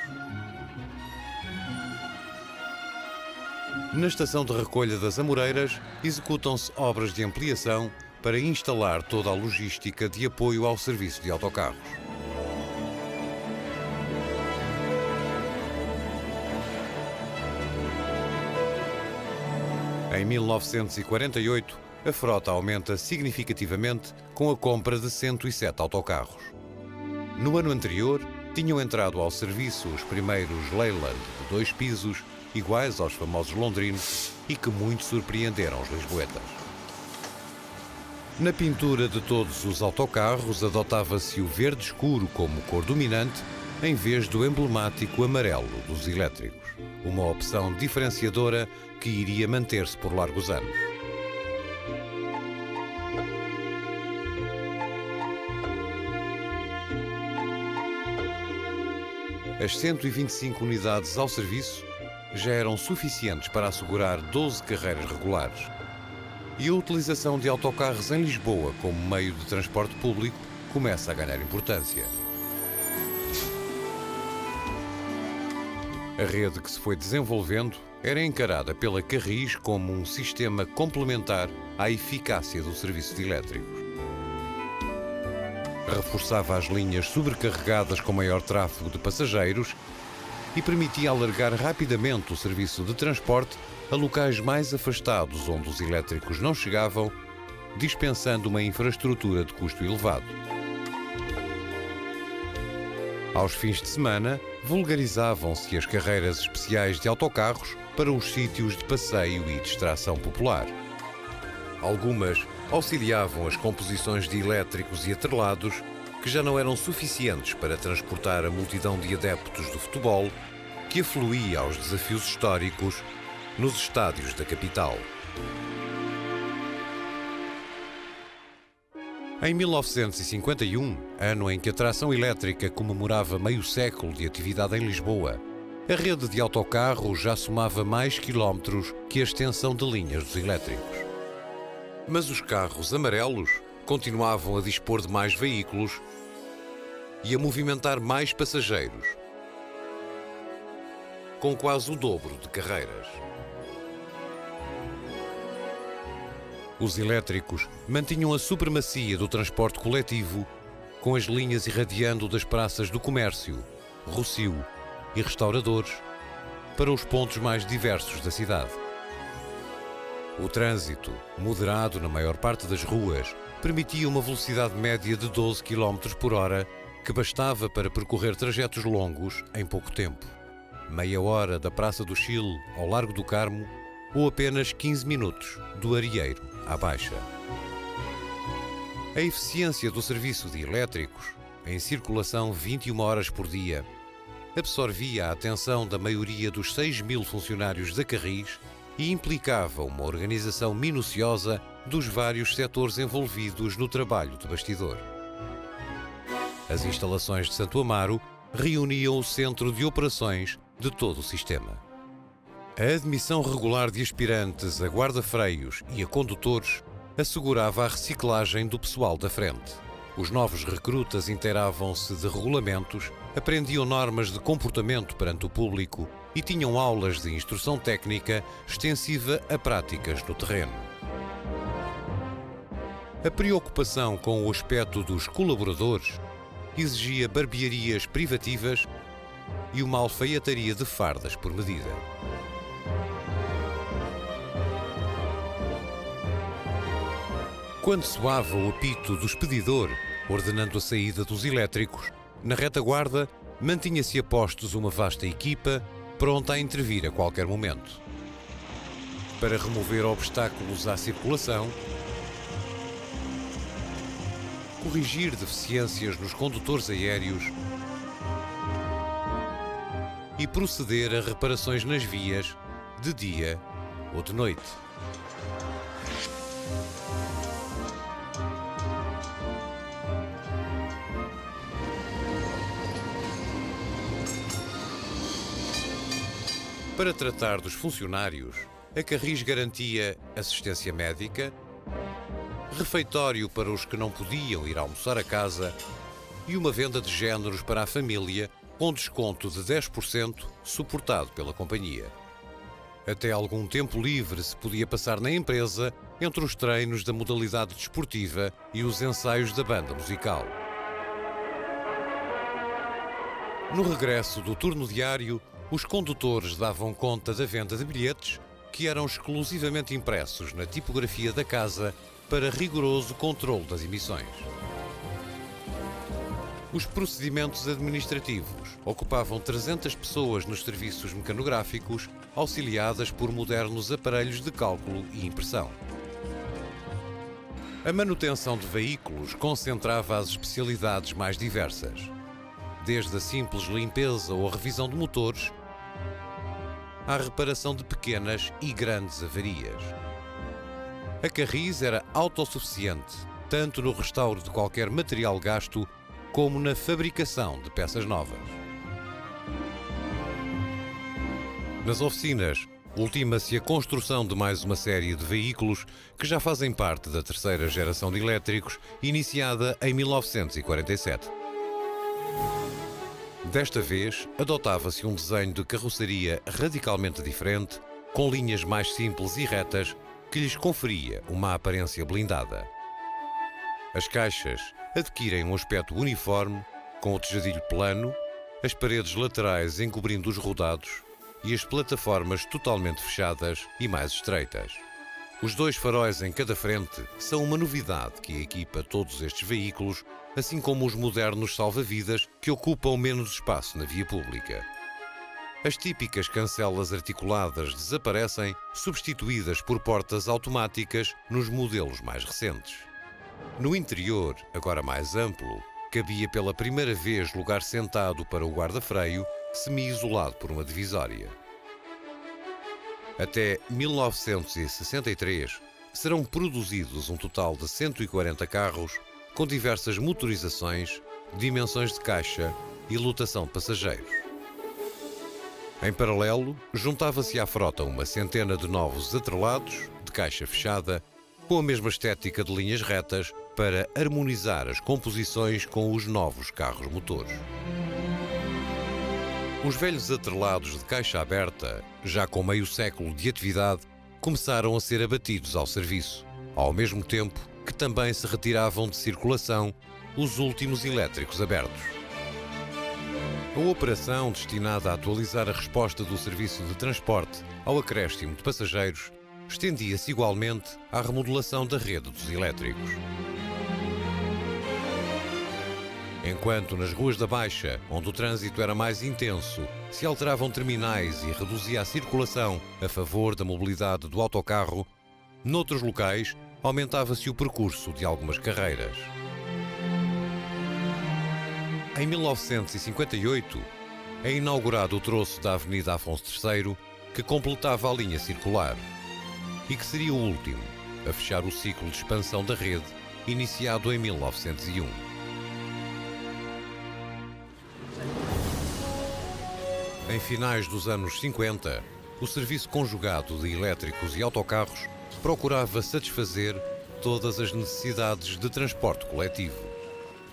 S1: Na estação de recolha das Amoreiras, executam-se obras de ampliação para instalar toda a logística de apoio ao serviço de autocarros. Em 1948, a frota aumenta significativamente com a compra de 107 autocarros. No ano anterior, tinham entrado ao serviço os primeiros Leyland de 2 pisos, iguais aos famosos londrinos, e que muito surpreenderam os lisboetas. Na pintura de todos os autocarros, adotava-se o verde escuro como cor dominante, em vez do emblemático amarelo dos elétricos. Uma opção diferenciadora que iria manter-se por largos anos. As 125 unidades ao serviço já eram suficientes para assegurar 12 carreiras regulares. E a utilização de autocarros em Lisboa como meio de transporte público começa a ganhar importância. A rede que se foi desenvolvendo era encarada pela Carris como um sistema complementar à eficácia do serviço de elétricos. Reforçava as linhas sobrecarregadas com maior tráfego de passageiros e permitia alargar rapidamente o serviço de transporte a locais mais afastados onde os elétricos não chegavam, dispensando uma infraestrutura de custo elevado. Aos fins de semana, vulgarizavam-se as carreiras especiais de autocarros para os sítios de passeio e distração popular. Algumas auxiliavam as composições de elétricos e atrelados que já não eram suficientes para transportar a multidão de adeptos do futebol que afluía aos desafios históricos nos estádios da capital. Em 1951, ano em que a tração elétrica comemorava meio século de atividade em Lisboa, a rede de autocarros já somava mais quilómetros que a extensão de linhas dos elétricos. Mas os carros amarelos continuavam a dispor de mais veículos e a movimentar mais passageiros, com quase o dobro de carreiras. Os elétricos mantinham a supremacia do transporte coletivo, com as linhas irradiando das praças do comércio, Rossio e restauradores para os pontos mais diversos da cidade. O trânsito, moderado na maior parte das ruas, permitia uma velocidade média de 12 km por hora, que bastava para percorrer trajetos longos em pouco tempo. Meia hora da Praça do Chile ao Largo do Carmo ou apenas 15 minutos do Arieiro à Baixa. A eficiência do serviço de elétricos, em circulação 21 horas por dia, absorvia a atenção da maioria dos 6.000 funcionários da Carris e implicava uma organização minuciosa dos vários setores envolvidos no trabalho de bastidor. As instalações de Santo Amaro reuniam o centro de operações de todo o sistema. A admissão regular de aspirantes a guarda-freios e a condutores assegurava a reciclagem do pessoal da frente. Os novos recrutas inteiravam-se de regulamentos, aprendiam normas de comportamento perante o público e tinham aulas de instrução técnica extensiva a práticas no terreno. A preocupação com o aspecto dos colaboradores exigia barbearias privativas e uma alfaiataria de fardas por medida. Quando soava o apito do expedidor, ordenando a saída dos elétricos, na retaguarda mantinha-se a postos uma vasta equipa, pronta a intervir a qualquer momento. Para remover obstáculos à circulação, corrigir deficiências nos condutores aéreos e proceder a reparações nas vias de dia ou de noite. Para tratar dos funcionários, a Carris garantia assistência médica, refeitório para os que não podiam ir almoçar a casa e uma venda de géneros para a família com desconto de 10% suportado pela companhia. Até algum tempo livre se podia passar na empresa entre os treinos da modalidade desportiva e os ensaios da banda musical. No regresso do turno diário, os condutores davam conta da venda de bilhetes que eram exclusivamente impressos na tipografia da casa para rigoroso controle das emissões. Os procedimentos administrativos ocupavam 300 pessoas nos serviços mecanográficos, auxiliadas por modernos aparelhos de cálculo e impressão. A manutenção de veículos concentrava as especialidades mais diversas, desde a simples limpeza ou a revisão de motores, à reparação de pequenas e grandes avarias. A Carris era autossuficiente, tanto no restauro de qualquer material gasto, como na fabricação de peças novas. Nas oficinas, ultima-se a construção de mais uma série de veículos que já fazem parte da terceira geração de elétricos, iniciada em 1947. Desta vez, adotava-se um desenho de carroceria radicalmente diferente, com linhas mais simples e retas, que lhes conferia uma aparência blindada. As caixas adquirem um aspecto uniforme, com o tejadilho plano, as paredes laterais encobrindo os rodados e as plataformas totalmente fechadas e mais estreitas. Os 2 faróis em cada frente são uma novidade que equipa todos estes veículos, assim como os modernos salva-vidas que ocupam menos espaço na via pública. As típicas cancelas articuladas desaparecem, substituídas por portas automáticas nos modelos mais recentes. No interior, agora mais amplo, cabia pela primeira vez lugar sentado para o guarda-freio, semi-isolado por uma divisória. Até 1963, serão produzidos um total de 140 carros, com diversas motorizações, dimensões de caixa e lotação de passageiros. Em paralelo, juntava-se à frota uma centena de novos atrelados, de caixa fechada, com a mesma estética de linhas retas, para harmonizar as composições com os novos carros-motores. Os velhos atrelados de caixa aberta, já com meio século de atividade, começaram a ser abatidos ao serviço, ao mesmo tempo que também se retiravam de circulação os últimos elétricos abertos. A operação, destinada a atualizar a resposta do serviço de transporte ao acréscimo de passageiros, estendia-se igualmente à remodelação da rede dos elétricos. Enquanto nas ruas da Baixa, onde o trânsito era mais intenso, se alteravam terminais e reduzia a circulação a favor da mobilidade do autocarro, noutros locais aumentava-se o percurso de algumas carreiras. Em 1958, é inaugurado o troço da Avenida Afonso III, que completava a linha circular e que seria o último a fechar o ciclo de expansão da rede, iniciado em 1901. Em finais dos anos 50, o serviço conjugado de elétricos e autocarros procurava satisfazer todas as necessidades de transporte coletivo.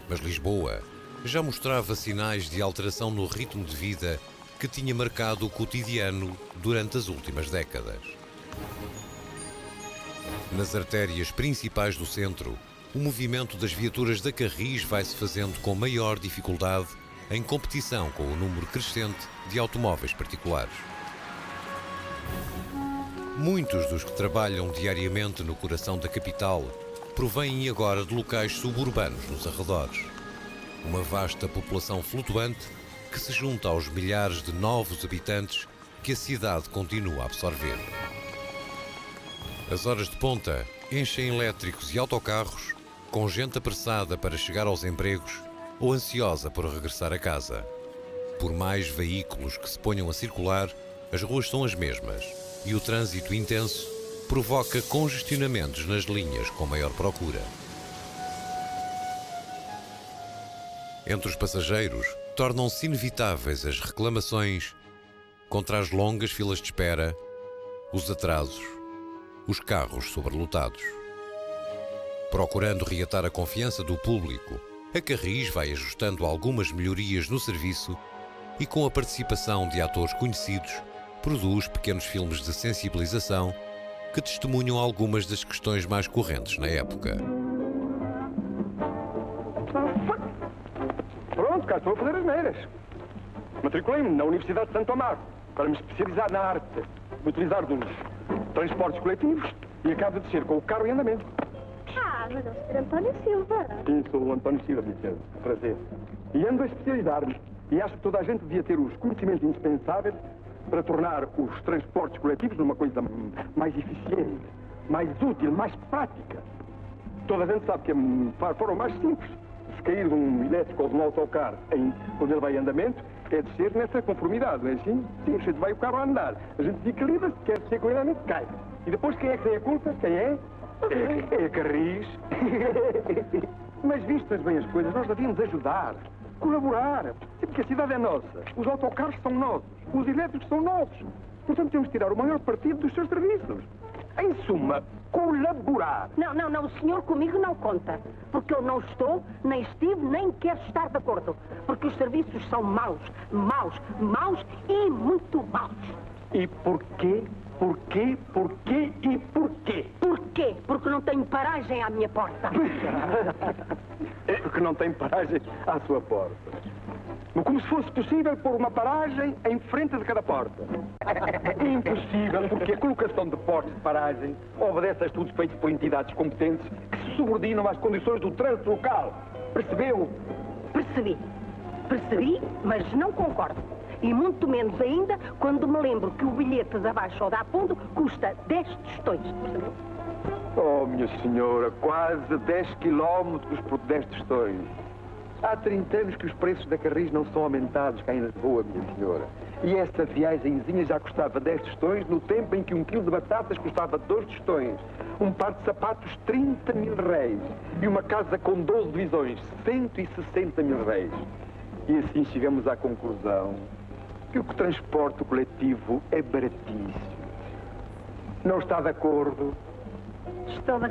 S1: Mas Lisboa já mostrava sinais de alteração no ritmo de vida que tinha marcado o cotidiano durante as últimas décadas. Nas artérias principais do centro, o movimento das viaturas da Carris vai-se fazendo com maior dificuldade em competição com o número crescente de automóveis particulares. Muitos dos que trabalham diariamente no coração da capital provêm agora de locais suburbanos nos arredores. Uma vasta população flutuante que se junta aos milhares de novos habitantes que a cidade continua a absorver. As horas de ponta enchem elétricos e autocarros com gente apressada para chegar aos empregos ou ansiosa por regressar a casa. Por mais veículos que se ponham a circular, as ruas são as mesmas e o trânsito intenso provoca congestionamentos nas linhas com maior procura. Entre os passageiros, tornam-se inevitáveis as reclamações contra as longas filas de espera, os atrasos, os carros sobrelotados. Procurando reatar a confiança do público, a Carris vai ajustando algumas melhorias no serviço e, com a participação de atores conhecidos, produz pequenos filmes de sensibilização que testemunham algumas das questões mais correntes na época.
S2: Pronto, cá estou a fazer as neiras. Matriculei-me na Universidade de Santo Amaro para me especializar na arte de utilizar dos transportes coletivos e acabo de descer com o carro em andamento.
S3: Ah, mas é o Sr. António Silva.
S2: Sim, sou o António Silva, minha senhora. Prazer. E ando a especializar-me. E acho que toda a gente devia ter os conhecimentos indispensáveis para tornar os transportes coletivos numa coisa mais eficiente, mais útil, mais prática. Toda a gente sabe que a forma mais simples de se cair de um elétrico ou de um autocarro quando ele vai em andamento é descer nessa conformidade, não é assim? Sim, a gente vai o carro a andar. A gente desequilibra-se, quer descer com ele, andamento, cai. E depois quem é que tem a culpa? Quem é? É a Carris. Mas vistas bem as coisas, nós devíamos ajudar, colaborar. Porque a cidade é nossa, os autocarros são nossos, os elétricos são nossos. Portanto, temos de tirar o maior partido dos seus serviços. Em suma, colaborar.
S3: Não, o senhor comigo não conta. Porque eu não estou, nem estive, nem quero estar de acordo. Porque os serviços são maus e muito maus.
S2: E porquê? Porquê?
S3: Porquê? Porque não tenho paragem à minha porta.
S2: É porque não tem paragem à sua porta. Como se fosse possível pôr uma paragem em frente de cada porta. É impossível, porque a colocação de portas de paragem obedece a estudos feitos por entidades competentes que se subordinam às condições do trânsito local. Percebeu?
S3: Percebi, mas não concordo. E muito menos ainda quando me lembro que o bilhete da Baixa ou da Fundo custa 10 tostões. Percebeu?
S2: Oh, minha senhora, quase 10 quilómetros por 10 tostões. Há 30 anos que os preços da Carris não são aumentados cá em Lisboa, minha senhora. E essa viagenzinha já custava 10 tostões no tempo em que 1 quilo de batatas custava 2 tostões. Um par de sapatos, 30 mil réis. E uma casa com 12 divisões, 160 mil réis. E assim chegamos à conclusão que o transporte coletivo é baratíssimo. Não está de acordo?
S3: Estou de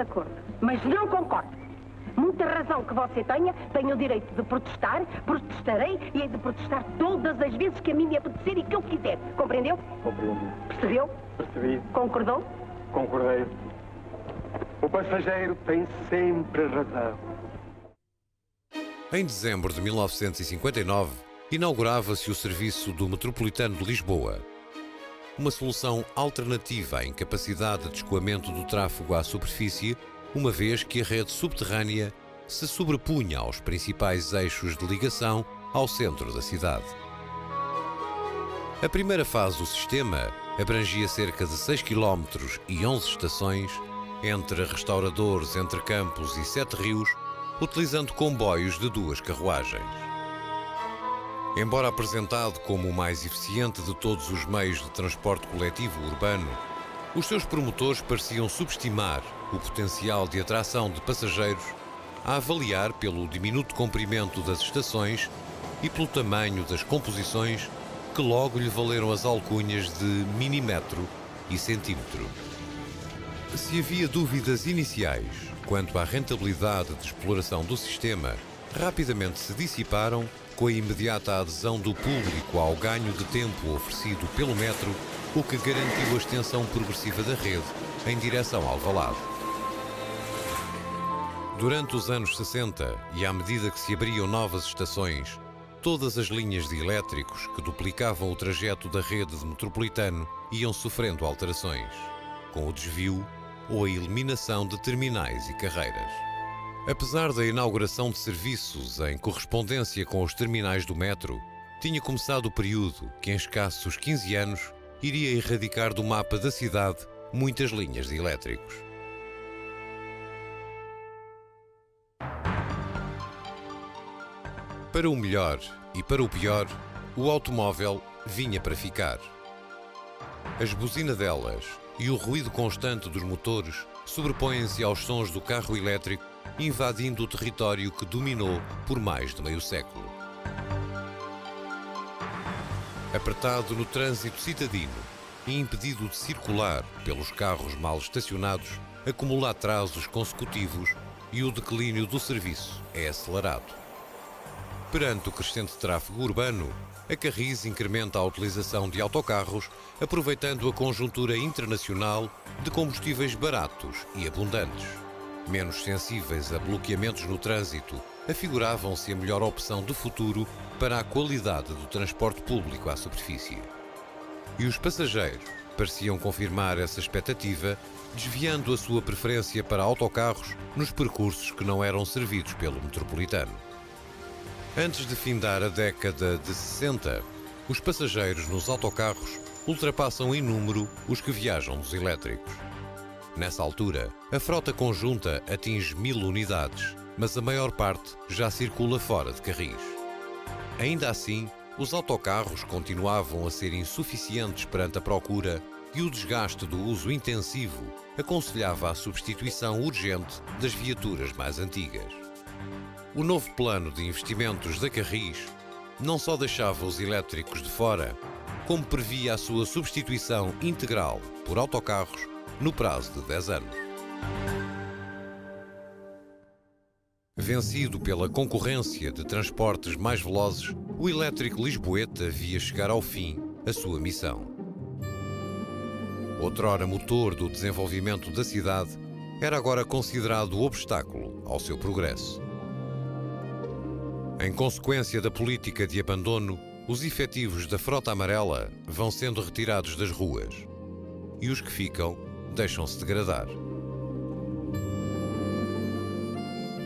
S3: acordo. Mas não concordo. Muita razão que você tenha, tenho o direito de protestar, protestarei e hei de protestar todas as vezes que a mim me apetecer e que eu quiser. Compreendeu?
S2: Compreendi.
S3: Percebeu?
S2: Percebi.
S3: Concordou?
S2: Concordei. O passageiro tem sempre razão.
S1: Em dezembro de 1959, inaugurava-se o serviço do Metropolitano de Lisboa, uma solução alternativa à incapacidade de escoamento do tráfego à superfície, uma vez que a rede subterrânea se sobrepunha aos principais eixos de ligação ao centro da cidade. A primeira fase do sistema abrangia cerca de 6 km e 11 estações, entre restauradores, entre Campos e Sete Rios, utilizando comboios de 2 carruagens. Embora apresentado como o mais eficiente de todos os meios de transporte coletivo urbano, os seus promotores pareciam subestimar o potencial de atração de passageiros a avaliar pelo diminuto comprimento das estações e pelo tamanho das composições que logo lhe valeram as alcunhas de minimetro e centímetro. Se havia dúvidas iniciais quanto à rentabilidade de exploração do sistema, rapidamente se dissiparam com a imediata adesão do público ao ganho de tempo oferecido pelo metro, o que garantiu a extensão progressiva da rede em direção ao Alvalade. Durante os anos 60 e à medida que se abriam novas estações, todas as linhas de elétricos que duplicavam o trajeto da rede de metropolitano iam sofrendo alterações, com o desvio ou a eliminação de terminais e carreiras. Apesar da inauguração de serviços em correspondência com os terminais do metro, tinha começado o período que, em escassos 15 anos, iria erradicar do mapa da cidade muitas linhas de elétricos. Para o melhor e para o pior, o automóvel vinha para ficar. As buzinadelas e o ruído constante dos motores sobrepõem-se aos sons do carro elétrico, invadindo o território que dominou por mais de meio século. Apertado no trânsito citadino e impedido de circular pelos carros mal estacionados, acumula atrasos consecutivos e o declínio do serviço é acelerado. Perante o crescente tráfego urbano, a Carris incrementa a utilização de autocarros, aproveitando a conjuntura internacional de combustíveis baratos e abundantes. Menos sensíveis a bloqueamentos no trânsito, afiguravam-se a melhor opção de futuro para a qualidade do transporte público à superfície. E os passageiros pareciam confirmar essa expectativa, desviando a sua preferência para autocarros nos percursos que não eram servidos pelo metropolitano. Antes de findar a década de 60, os passageiros nos autocarros ultrapassam em número os que viajam nos elétricos. Nessa altura, a frota conjunta atinge 1000 unidades, mas a maior parte já circula fora de Carris. Ainda assim, os autocarros continuavam a ser insuficientes perante a procura e o desgaste do uso intensivo aconselhava a substituição urgente das viaturas mais antigas. O novo plano de investimentos da Carris não só deixava os elétricos de fora, como previa a sua substituição integral por autocarros no prazo de 10 anos. Vencido pela concorrência de transportes mais velozes, o elétrico lisboeta via chegar ao fim a sua missão. Outrora motor do desenvolvimento da cidade, era agora considerado obstáculo ao seu progresso. Em consequência da política de abandono, os efetivos da frota amarela vão sendo retirados das ruas e os que ficam deixam-se degradar.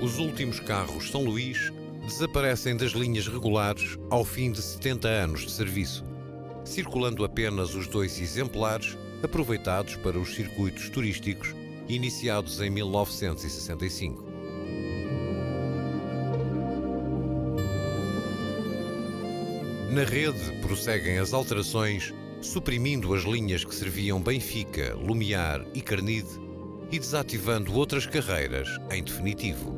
S1: Os últimos carros São Luís desaparecem das linhas regulares ao fim de 70 anos de serviço, circulando apenas os 2 exemplares aproveitados para os circuitos turísticos iniciados em 1965. Na rede prosseguem as alterações, suprimindo as linhas que serviam Benfica, Lumiar e Carnide e desativando outras carreiras em definitivo.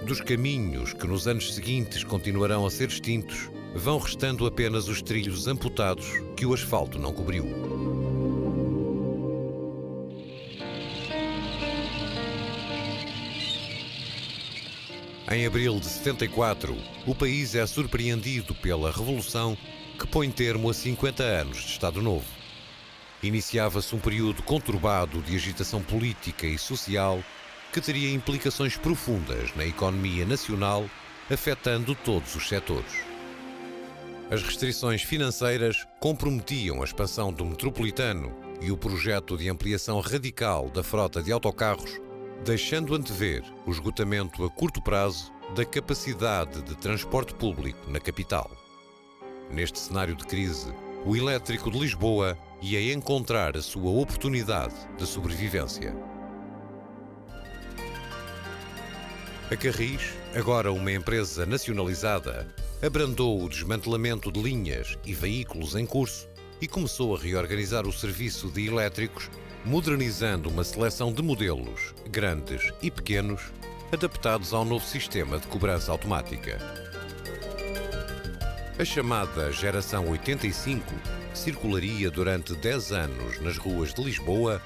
S1: Dos caminhos que nos anos seguintes continuarão a ser extintos, vão restando apenas os trilhos amputados que o asfalto não cobriu. Em abril de 74, o país é surpreendido pela Revolução que põe termo a 50 anos de Estado Novo. Iniciava-se um período conturbado de agitação política e social que teria implicações profundas na economia nacional, afetando todos os setores. As restrições financeiras comprometiam a expansão do metropolitano e o projeto de ampliação radical da frota de autocarros, deixando antever o esgotamento a curto prazo da capacidade de transporte público na capital. Neste cenário de crise, o elétrico de Lisboa ia encontrar a sua oportunidade de sobrevivência. A Carris, agora uma empresa nacionalizada, abrandou o desmantelamento de linhas e veículos em curso e começou a reorganizar o serviço de elétricos, modernizando uma seleção de modelos, grandes e pequenos, adaptados ao novo sistema de cobrança automática. A chamada Geração 85 circularia durante 10 anos nas ruas de Lisboa,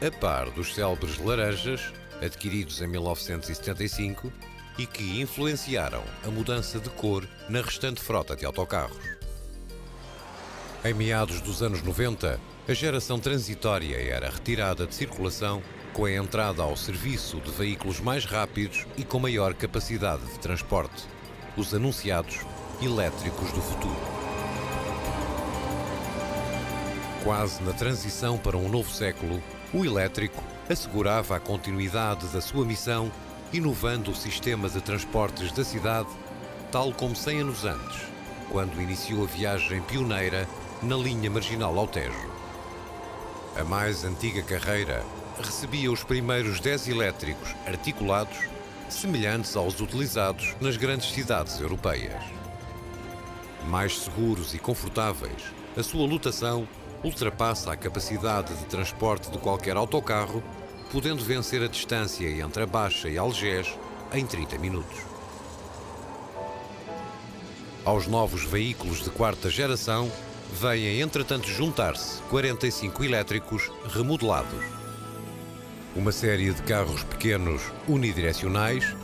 S1: a par dos célebres laranjas, adquiridos em 1975, e que influenciaram a mudança de cor na restante frota de autocarros. Em meados dos anos 90, a geração transitória era retirada de circulação com a entrada ao serviço de veículos mais rápidos e com maior capacidade de transporte, os anunciados elétricos do futuro. Quase na transição para um novo século, o elétrico assegurava a continuidade da sua missão, inovando o sistema de transportes da cidade, tal como 100 anos antes, quando iniciou a viagem pioneira na linha marginal ao Tejo. A mais antiga carreira recebia os primeiros 10 elétricos articulados, semelhantes aos utilizados nas grandes cidades europeias. Mais seguros e confortáveis, a sua lotação ultrapassa a capacidade de transporte de qualquer autocarro, podendo vencer a distância entre a Baixa e Algés em 30 minutos. Aos novos veículos de quarta geração, vêm entretanto juntar-se 45 elétricos remodelados. Uma série de carros pequenos unidirecionais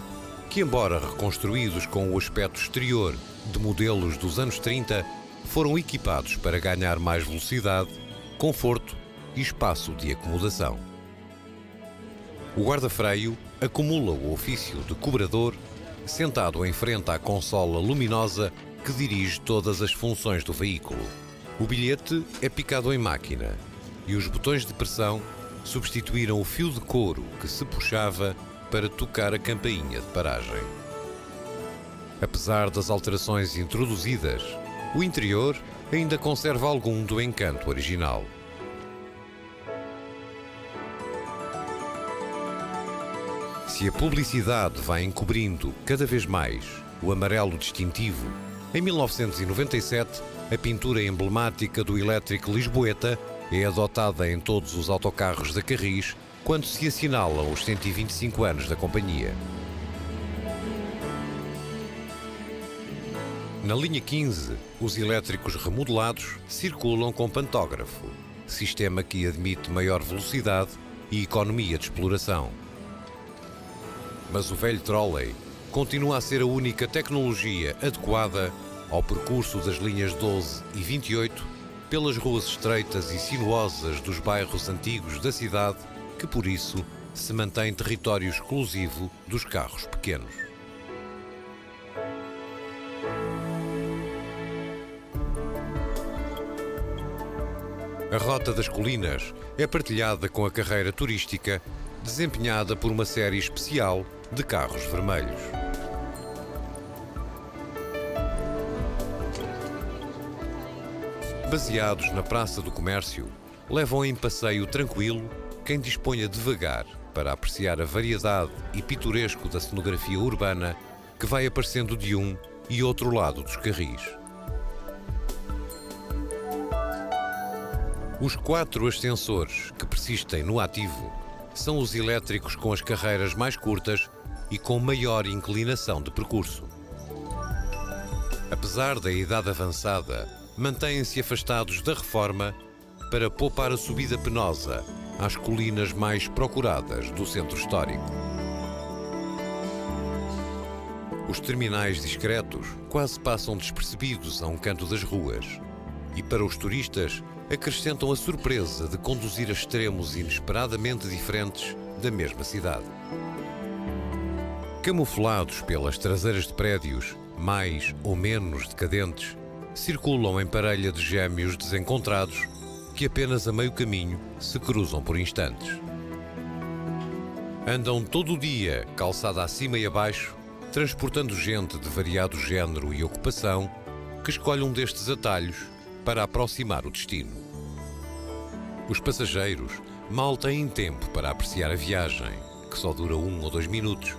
S1: que, embora reconstruídos com o aspecto exterior de modelos dos anos 30, foram equipados para ganhar mais velocidade, conforto e espaço de acomodação. O guarda-freio acumula o ofício de cobrador, sentado em frente à consola luminosa que dirige todas as funções do veículo. O bilhete é picado em máquina e os botões de pressão substituíram o fio de couro que se puxava para tocar a campainha de paragem. Apesar das alterações introduzidas, o interior ainda conserva algum do encanto original. Se a publicidade vai encobrindo cada vez mais o amarelo distintivo, em 1997, a pintura emblemática do elétrico Lisboeta é adotada em todos os autocarros da Carris quando se assinalam os 125 anos da companhia. Na linha 15, os elétricos remodelados circulam com pantógrafo, sistema que admite maior velocidade e economia de exploração. Mas o velho trolley continua a ser a única tecnologia adequada ao percurso das linhas 12 e 28 pelas ruas estreitas e sinuosas dos bairros antigos da cidade, que por isso se mantém território exclusivo dos carros pequenos. A Rota das Colinas é partilhada com a carreira turística desempenhada por uma série especial de carros vermelhos. Baseados na Praça do Comércio, levam em passeio tranquilo quem disponha devagar para apreciar a variedade e pitoresco da cenografia urbana que vai aparecendo de um e outro lado dos Carris. Os 4 ascensores que persistem no ativo são os elétricos com as carreiras mais curtas e com maior inclinação de percurso. Apesar da idade avançada, mantêm-se afastados da reforma para poupar a subida penosa às colinas mais procuradas do centro histórico. Os terminais discretos quase passam despercebidos a um canto das ruas e, para os turistas, acrescentam a surpresa de conduzir a extremos inesperadamente diferentes da mesma cidade. Camuflados pelas traseiras de prédios, mais ou menos decadentes, circulam em parelha de gêmeos desencontrados que apenas a meio caminho se cruzam por instantes. Andam todo o dia, calçada acima e abaixo, transportando gente de variado género e ocupação que escolhe um destes atalhos para aproximar o destino. Os passageiros mal têm tempo para apreciar a viagem, que só dura 1 ou 2 minutos,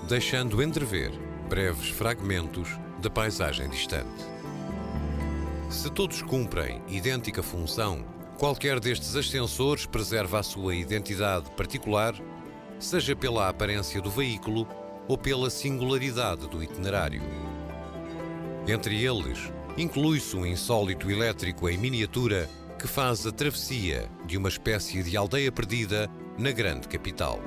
S1: deixando entrever breves fragmentos da paisagem distante. Se todos cumprem idêntica função, qualquer destes ascensores preserva a sua identidade particular, seja pela aparência do veículo ou pela singularidade do itinerário. Entre eles, inclui-se um insólito elétrico em miniatura que faz a travessia de uma espécie de aldeia perdida na grande capital.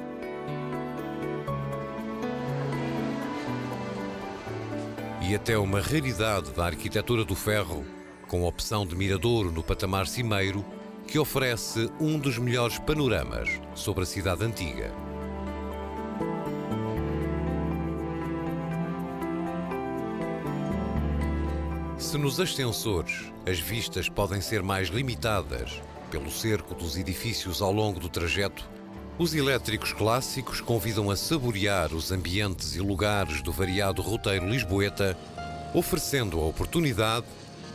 S1: E até uma raridade da arquitetura do ferro, com opção de miradouro no patamar cimeiro, que oferece um dos melhores panoramas sobre a cidade antiga. Se nos ascensores as vistas podem ser mais limitadas pelo cerco dos edifícios ao longo do trajeto, os elétricos clássicos convidam a saborear os ambientes e lugares do variado roteiro lisboeta, oferecendo a oportunidade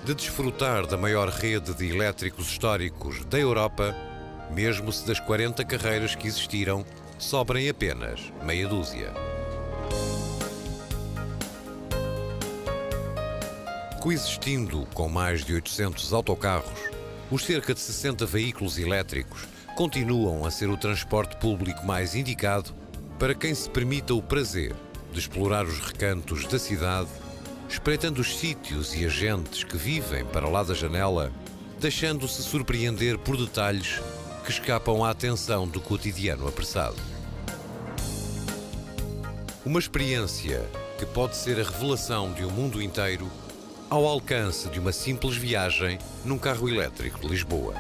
S1: de desfrutar da maior rede de elétricos históricos da Europa, mesmo se das 40 carreiras que existiram sobrem apenas meia dúzia. Coexistindo com mais de 800 autocarros, os cerca de 60 veículos elétricos continuam a ser o transporte público mais indicado para quem se permita o prazer de explorar os recantos da cidade, espreitando os sítios e agentes que vivem para lá da janela, deixando-se surpreender por detalhes que escapam à atenção do cotidiano apressado. Uma experiência que pode ser a revelação de um mundo inteiro ao alcance de uma simples viagem num carro elétrico de Lisboa.